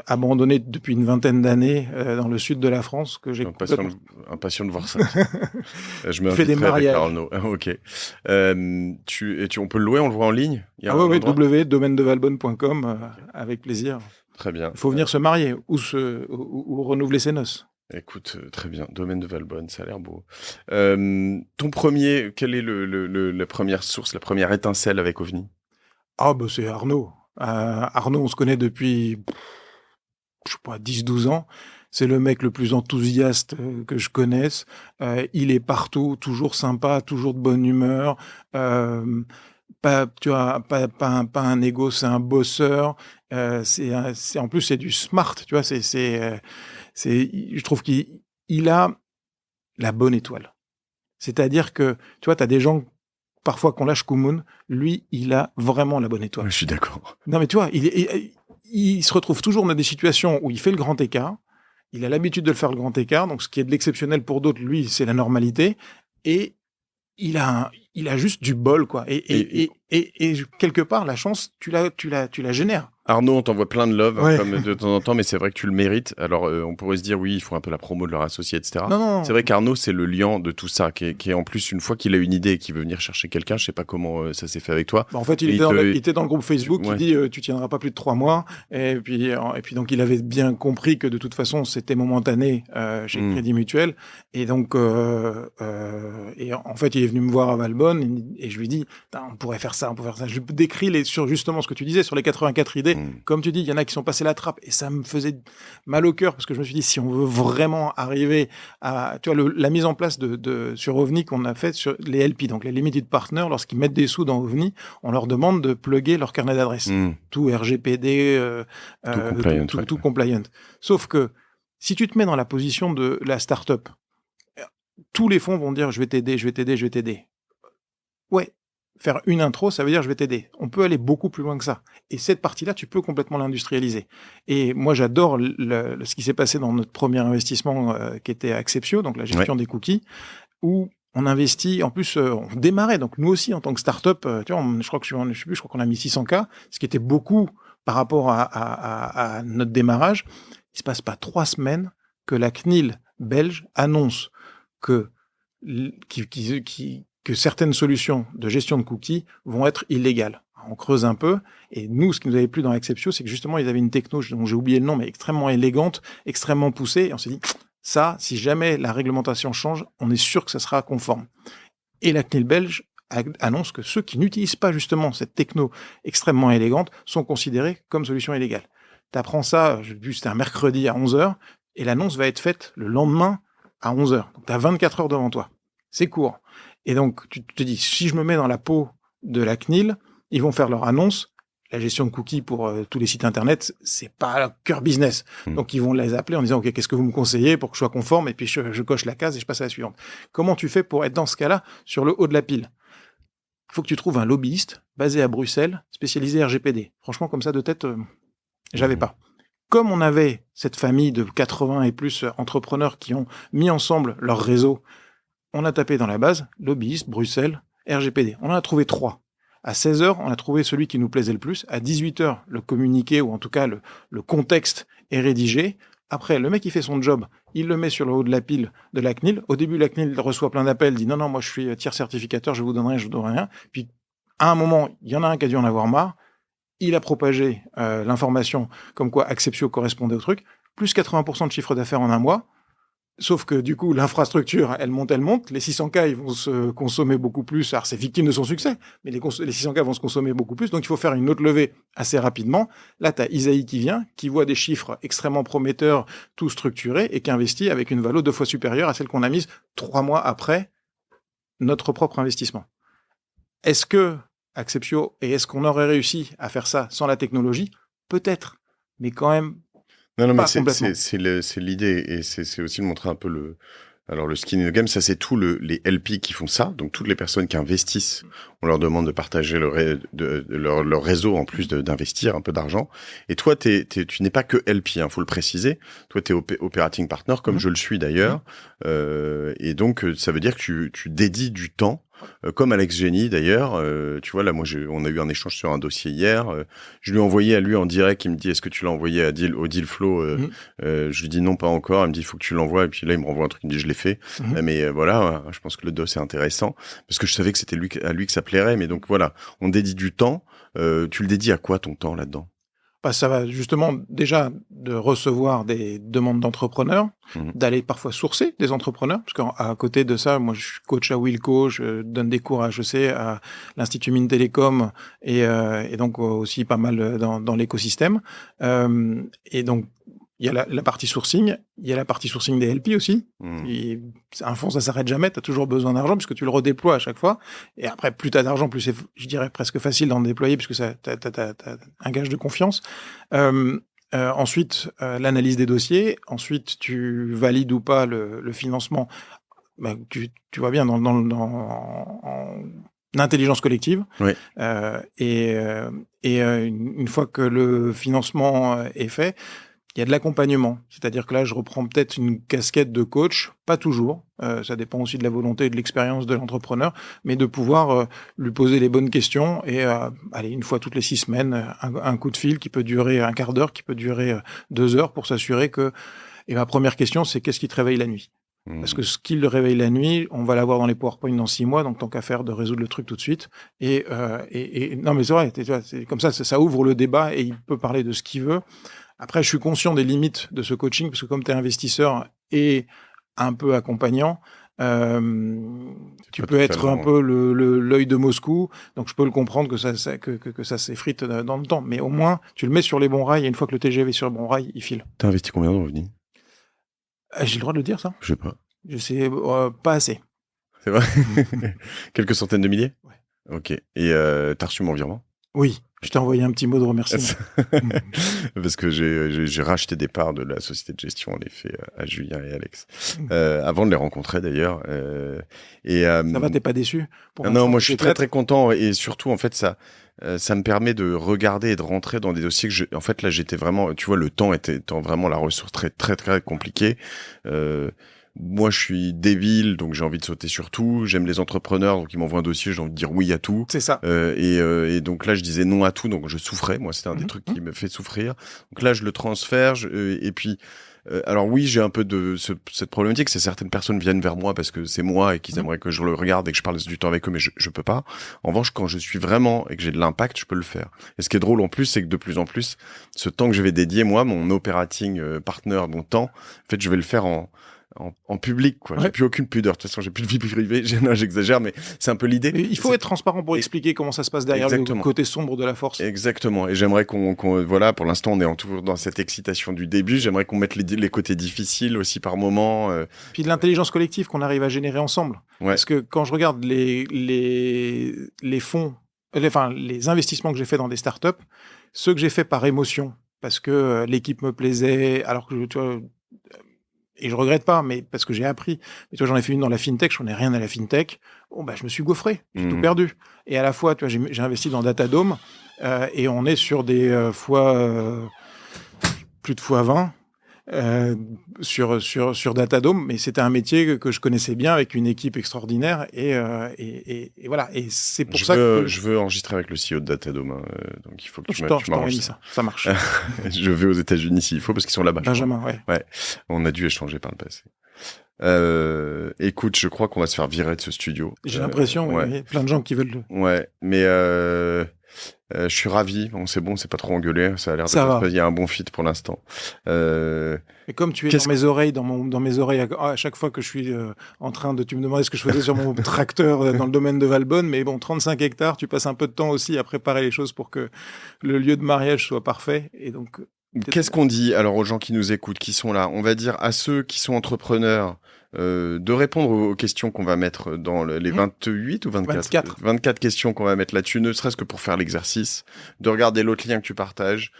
S3: abandonné depuis une vingtaine d'années dans le sud de la France que j'ai
S2: impatient de voir ça. Je me
S3: fais des mariages.
S2: Ok. On peut le louer, on le voit en ligne.
S3: Oui, www.domainedevalbonne.com avec plaisir.
S2: Très bien.
S3: Il faut venir se marier ou renouveler ses noces.
S2: Écoute, très bien. Domaine de Valbonne, ça a l'air beau. Ton premier, quelle est la première source, la première étincelle avec OVNI?
S3: C'est Arnaud. Arnaud, on se connaît depuis, je sais pas, 10-12 ans. C'est le mec le plus enthousiaste que je connaisse. Il est partout, toujours sympa, toujours de bonne humeur. Pas un égo, c'est un bosseur. En plus, c'est du smart, tu vois. Je trouve qu'il a la bonne étoile. C'est-à-dire que, tu vois, t'as des gens, parfois, qu'on lâche Koumoun. Lui, il a vraiment la bonne étoile.
S2: Je suis d'accord.
S3: Non, mais tu vois, il se retrouve toujours dans des situations où il fait le grand écart. Il a l'habitude de le faire le grand écart. Donc, ce qui est de l'exceptionnel pour d'autres, lui, c'est la normalité. Et il a juste du bol, quoi. Et quelque part, la chance, tu la génères.
S2: Arnaud, on t'envoie plein de love, comme de temps en temps, mais c'est vrai que tu le mérites. Alors, on pourrait se dire, oui, il faut un peu la promo de leur associé, etc.
S3: Non.
S2: C'est vrai qu'Arnaud, c'est le liant de tout ça, qui est en plus, une fois qu'il a une idée et qu'il veut venir chercher quelqu'un, je sais pas comment ça s'est fait avec toi.
S3: En fait, il était dans le groupe Facebook qui dit, tu tiendras pas plus de 3 mois. Et puis donc, il avait bien compris que de toute façon, c'était momentané chez Crédit Mutuel. Et donc, et en fait, il est venu me voir à Valbonne et je lui dis, on pourrait faire ça. Je lui décris sur justement ce que tu disais sur les 84 idées. Comme tu dis, il y en a qui sont passés la trappe et ça me faisait mal au cœur parce que je me suis dit, si on veut vraiment arriver à, tu vois, la mise en place sur OVNI qu'on a fait sur les LP, donc les Limited Partners, lorsqu'ils mettent des sous dans OVNI, on leur demande de plugger leur carnet d'adresse. Tout RGPD, tout compliant. Sauf que si tu te mets dans la position de la start-up, tous les fonds vont dire, je vais t'aider. Ouais. Faire une intro, ça veut dire je vais t'aider. On peut aller beaucoup plus loin que ça. Et cette partie-là, tu peux complètement l'industrialiser. Et moi, j'adore ce qui s'est passé dans notre premier investissement qui était Acceptio, donc la gestion des cookies, où on investit, en plus, on démarrait. Donc nous aussi, en tant que start-up, tu vois, je crois qu'on a mis 600K, ce qui était beaucoup par rapport à notre démarrage. Il se passe pas 3 semaines que la CNIL belge annonce que certaines solutions de gestion de cookies vont être illégales. On creuse un peu, et nous, ce qui nous avait plu dans Acceptio, c'est que justement, ils avaient une techno dont j'ai oublié le nom, mais extrêmement élégante, extrêmement poussée, et on s'est dit, ça, si jamais la réglementation change, on est sûr que ça sera conforme. Et la CNIL belge annonce que ceux qui n'utilisent pas justement cette techno extrêmement élégante sont considérés comme solution illégale. T'apprends ça, j'ai vu, c'était un mercredi à 11h, et l'annonce va être faite le lendemain à 11h. Donc t'as 24 heures devant toi. C'est court. Et donc, tu te dis, si je me mets dans la peau de la CNIL, ils vont faire leur annonce. La gestion de cookies pour tous les sites internet, c'est pas cœur business. Donc, ils vont les appeler en disant, OK, qu'est-ce que vous me conseillez pour que je sois conforme? Et puis, je coche la case et je passe à la suivante. Comment tu fais pour être dans ce cas-là sur le haut de la pile? Il faut que tu trouves un lobbyiste basé à Bruxelles, spécialisé RGPD. Franchement, comme ça, de tête, j'avais pas. Comme on avait cette famille de 80 et plus entrepreneurs qui ont mis ensemble leur réseau, on a tapé dans la base, lobbyiste, Bruxelles, RGPD. On en a trouvé 3. À 16h, on a trouvé celui qui nous plaisait le plus. À 18h, le communiqué, ou en tout cas le contexte est rédigé. Après, le mec, il fait son job. Il le met sur le haut de la pile de la CNIL. Au début, la CNIL reçoit plein d'appels, dit non, moi, je suis tiers certificateur, je vous donne rien. Puis, à un moment, il y en a un qui a dû en avoir marre. Il a propagé l'information comme quoi Acceptio correspondait au truc. Plus 80% de chiffre d'affaires en un mois. Sauf que du coup, l'infrastructure, elle monte. Les 600K, ils vont se consommer beaucoup plus. Alors, c'est victime de son succès, mais les 600K vont se consommer beaucoup plus. Donc, il faut faire une autre levée assez rapidement. Là, tu as Isaïe qui vient, qui voit des chiffres extrêmement prometteurs, tout structurés, et qui investit avec une valeur 2 fois supérieure à celle qu'on a mise 3 mois après notre propre investissement. Est-ce que Acceptio, et est-ce qu'on aurait réussi à faire ça sans la technologie? Peut-être, mais quand même.
S2: Non, mais c'est l'idée, et c'est aussi de montrer un peu le skin in the game. Ça, c'est les LP qui font ça. Donc, toutes les personnes qui investissent, on leur demande de partager leur réseau en plus d'investir un peu d'argent. Et toi, tu n'es pas que LP, faut le préciser. Toi, t'es operating partner, comme je le suis d'ailleurs. Et donc, ça veut dire que tu dédies du temps. Comme Alex Génie d'ailleurs, tu vois là, on a eu un échange sur un dossier hier. Je lui ai envoyé à lui en direct. Il me dit est-ce que tu l'as envoyé au Dealflow Je lui dis non, pas encore. Il me dit il faut que tu l'envoies. Et puis là il me renvoie un truc. Il me dit je l'ai fait. Mais voilà, je pense que le dossier est intéressant parce que je savais que c'était à lui que ça plairait. Mais donc voilà, on dédie du temps. Tu le dédies à quoi ton temps là-dedans?
S3: Ça va justement déjà de recevoir des demandes d'entrepreneurs, d'aller parfois sourcer des entrepreneurs, parce qu'à côté de ça, moi je suis coach à Wilco, je donne des cours à HEC, à l'Institut Mines Télécom, et donc aussi pas mal dans l'écosystème. Et donc il y a la partie sourcing, il y a la partie sourcing des LP aussi. Et un fonds, ça s'arrête jamais, tu as toujours besoin d'argent puisque tu le redéploies à chaque fois. Et après, plus tu as d'argent, plus c'est, je dirais, presque facile d'en déployer puisque t'as un gage de confiance. Ensuite, l'analyse des dossiers. Ensuite, tu valides ou pas le financement. Tu vois bien en intelligence collective.
S2: Oui.
S3: Et une fois que le financement est fait, il y a de l'accompagnement, c'est-à-dire que là, je reprends peut-être une casquette de coach, pas toujours, ça dépend aussi de la volonté et de l'expérience de l'entrepreneur, mais de pouvoir lui poser les bonnes questions et aller une fois toutes les 6 semaines, un coup de fil qui peut durer un quart d'heure, qui peut durer 2 heures pour s'assurer que... Et ma première question, c'est qu'est-ce qui te réveille la nuit ? Parce que ce qui le réveille la nuit, on va l'avoir dans les PowerPoint dans 6 mois, donc tant qu'à faire de résoudre le truc tout de suite. Et non, mais c'est vrai, c'est comme ça ouvre le débat et il peut parler de ce qu'il veut. Après, je suis conscient des limites de ce coaching, parce que comme tu es investisseur et un peu accompagnant, tu peux être un peu l'œil de Moscou, donc je peux le comprendre que ça s'effrite dans le temps. Mais au moins, tu le mets sur les bons rails, et une fois que le TGV est sur le bon rail, il file.
S2: T'as investi combien dans OVNI ?
S3: J'ai le droit de le dire, ça ?
S2: Je sais pas.
S3: Je sais pas assez.
S2: C'est vrai ? Quelques centaines de milliers ?
S3: Ouais.
S2: Ok. Et t'as reçu mon virement ?
S3: Oui. Je t'ai envoyé un petit mot de remerciement.
S2: Parce que j'ai racheté des parts de la société de gestion, en effet, à Julien et Alex. Avant de les rencontrer, d'ailleurs. Ça
S3: va, t'es pas déçu?
S2: Non, moi, je suis très, très content. Et surtout, en fait, ça me permet de regarder et de rentrer dans des dossiers que en fait, là, j'étais vraiment, tu vois, le temps étant vraiment la ressource très, très, très compliquée. Moi, je suis débile, donc j'ai envie de sauter sur tout. J'aime les entrepreneurs, donc ils m'envoient un dossier, j'ai envie de dire oui à tout.
S3: C'est ça.
S2: Et donc là, je disais non à tout, donc je souffrais. Moi, c'était un des trucs qui me fait souffrir. Donc là, je le transfère. Et puis, alors oui, j'ai un peu de cette problématique, c'est certaines personnes viennent vers moi parce que c'est moi et qu'ils aimeraient que je le regarde et que je parle du temps avec eux, mais je peux pas. En revanche, quand je suis vraiment et que j'ai de l'impact, je peux le faire. Et ce qui est drôle en plus, c'est que de plus en plus, ce temps que je vais dédier, moi, mon operating partner, mon temps, en fait, je vais le faire en public, quoi. Ouais. J'ai plus aucune pudeur. De toute façon, j'ai plus de vie privée. Non, j'exagère, mais c'est un peu l'idée.
S3: Il faut être transparent pour expliquer comment ça se passe derrière le côté sombre de la force.
S2: Exactement. Et j'aimerais voilà, pour l'instant, on est toujours dans cette excitation du début. J'aimerais qu'on mette les côtés difficiles aussi par moment.
S3: Puis de l'intelligence collective qu'on arrive à générer ensemble. Ouais. Parce que quand je regarde les fonds, les investissements que j'ai fait dans des startups, ceux que j'ai fait par émotion, parce que l'équipe me plaisait, alors que tu vois, et je regrette pas, mais parce que j'ai appris. Mais tu vois, j'en ai fait une dans la fintech, je connais rien à la fintech. Bon, je me suis gaufré, j'ai tout perdu. Et à la fois, tu vois, j'ai investi dans Datadome, et on est sur des plus de x20. sur Datadome, mais c'était un métier que je connaissais bien avec une équipe extraordinaire et voilà. Et c'est pour
S2: je veux enregistrer avec le CEO de Datadome, donc il faut que tu m'arranges
S3: ça marche.
S2: Je vais aux États-Unis s'il faut parce qu'ils sont là-bas.
S3: Benjamin,
S2: ouais. On a dû échanger par le passé. Écoute, je crois qu'on va se faire virer de ce studio.
S3: J'ai l'impression,
S2: ouais.
S3: Il y a plein de gens qui veulent le...
S2: Ouais, mais je suis ravi. Bon, c'est pas trop engueulé. Ça a l'air il y a un bon fit pour l'instant.
S3: Et comme tu es dans mes oreilles, dans mes oreilles à chaque fois que je suis en train de... Tu me demandais ce que je faisais sur mon tracteur dans le domaine de Valbonne, mais bon, 35 hectares, tu passes un peu de temps aussi à préparer les choses pour que le lieu de mariage soit parfait. Et donc...
S2: Qu'est-ce qu'on dit alors aux gens qui nous écoutent, qui sont là? On va dire à ceux qui sont entrepreneurs de répondre aux questions qu'on va mettre dans les 28 ou 24 24 questions qu'on va mettre là-dessus, ne serait-ce que pour faire l'exercice, de regarder l'autre lien que tu partages,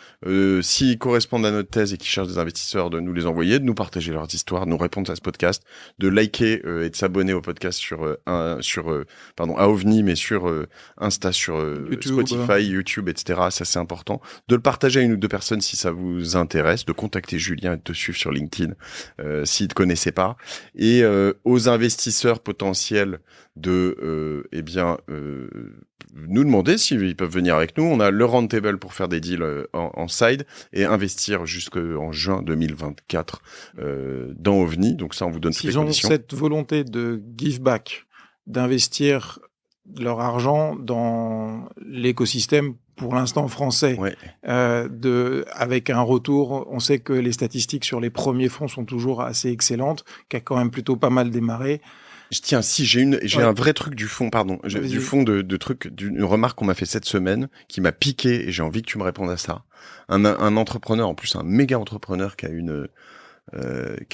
S2: s'ils correspondent à notre thèse et qu'ils cherchent des investisseurs, de nous les envoyer, de nous partager leurs histoires, de nous répondre à ce podcast, de liker et de s'abonner au podcast sur à OVNI, mais sur Insta, sur YouTube, Spotify, YouTube, etc. Ça, c'est important. De le partager à une ou deux personnes si ça vous intéresse, de contacter Julien et de te suivre sur LinkedIn s'il te connaissait pas. Et aux investisseurs potentiels de nous demander s'ils peuvent venir avec nous. On a le roundtable pour faire des deals en side et investir jusqu'en juin 2024 dans OVNI. Donc ça, on vous donne toutes les conditions.
S3: S'ils ont cette volonté de give back, d'investir leur argent dans l'écosystème pour l'instant français, avec un retour, on sait que les statistiques sur les premiers fonds sont toujours assez excellentes, qui a quand même plutôt pas mal démarré.
S2: Tiens, si j'ai un vrai truc du fond, du fond de truc, d'une remarque qu'on m'a fait cette semaine qui m'a piqué et j'ai envie que tu me répondes à ça. Un entrepreneur, en plus un méga entrepreneur qui a une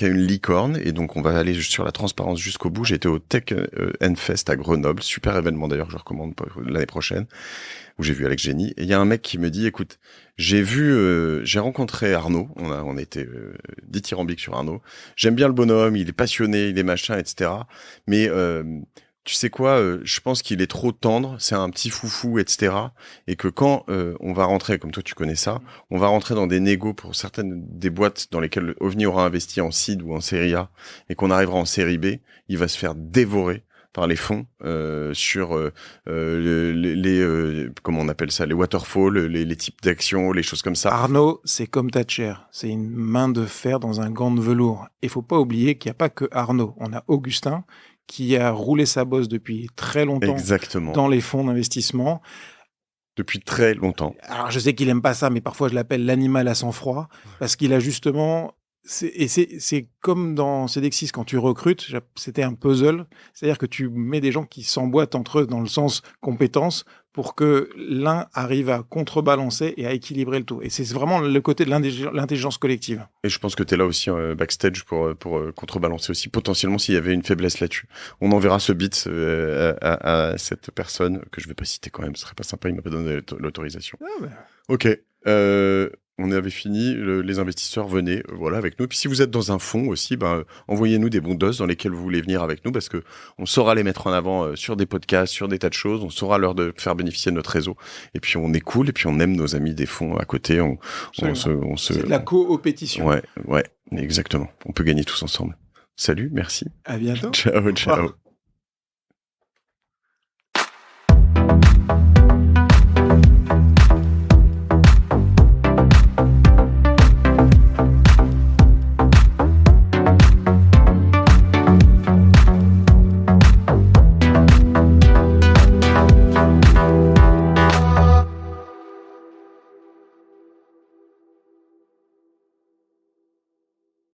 S2: licorne, et donc on va aller sur la transparence jusqu'au bout. J'étais au Tech Fest à Grenoble, super événement d'ailleurs que je recommande pour l'année prochaine, où j'ai vu Alex Génie, et il y a un mec qui me dit, écoute, j'ai rencontré Arnaud, on a été dithyrambique sur Arnaud, j'aime bien le bonhomme, il est passionné, il est machin, etc. Mais tu sais quoi, je pense qu'il est trop tendre, c'est un petit foufou, etc. Et que quand on va rentrer, comme toi tu connais ça, on va rentrer dans des négos pour certaines des boîtes dans lesquelles OVNI aura investi en seed ou en série A, et qu'on arrivera en série B, il va se faire dévorer par les fonds sur comment on appelle ça, les waterfalls, les types d'actions, les choses comme ça.
S3: Arnaud, c'est comme Thatcher, c'est une main de fer dans un gant de velours. Il faut pas oublier qu'il n'y a pas que Arnaud, on a Augustin qui a roulé sa bosse depuis très longtemps.
S2: Exactement.
S3: Dans les fonds d'investissement.
S2: Depuis très longtemps.
S3: Alors je sais qu'il aime pas ça, mais parfois je l'appelle l'animal à sang-froid, parce qu'il a justement... C'est comme dans Cedexis, quand tu recrutes, c'était un puzzle, c'est-à-dire que tu mets des gens qui s'emboîtent entre eux dans le sens compétence pour que l'un arrive à contrebalancer et à équilibrer le tout. Et c'est vraiment le côté de l'intelligence collective.
S2: Et je pense que tu es là aussi backstage pour contrebalancer aussi potentiellement s'il y avait une faiblesse là-dessus. On enverra ce bit à cette personne que je vais pas citer quand même, ce serait pas sympa, il m'a pas donné l'autorisation.
S3: Ah ben.
S2: Ok. On avait fini, les investisseurs venaient avec nous. Puis si vous êtes dans un fonds aussi, envoyez-nous des bons dos dans lesquels vous voulez venir avec nous, parce que on saura les mettre en avant sur des podcasts, sur des tas de choses, on saura leur de faire bénéficier de notre réseau. Et puis on est cool, et puis on aime nos amis des fonds à côté.
S3: C'est de la co-opétition.
S2: Ouais, exactement. On peut gagner tous ensemble. Salut, merci.
S3: À bientôt.
S2: Ciao.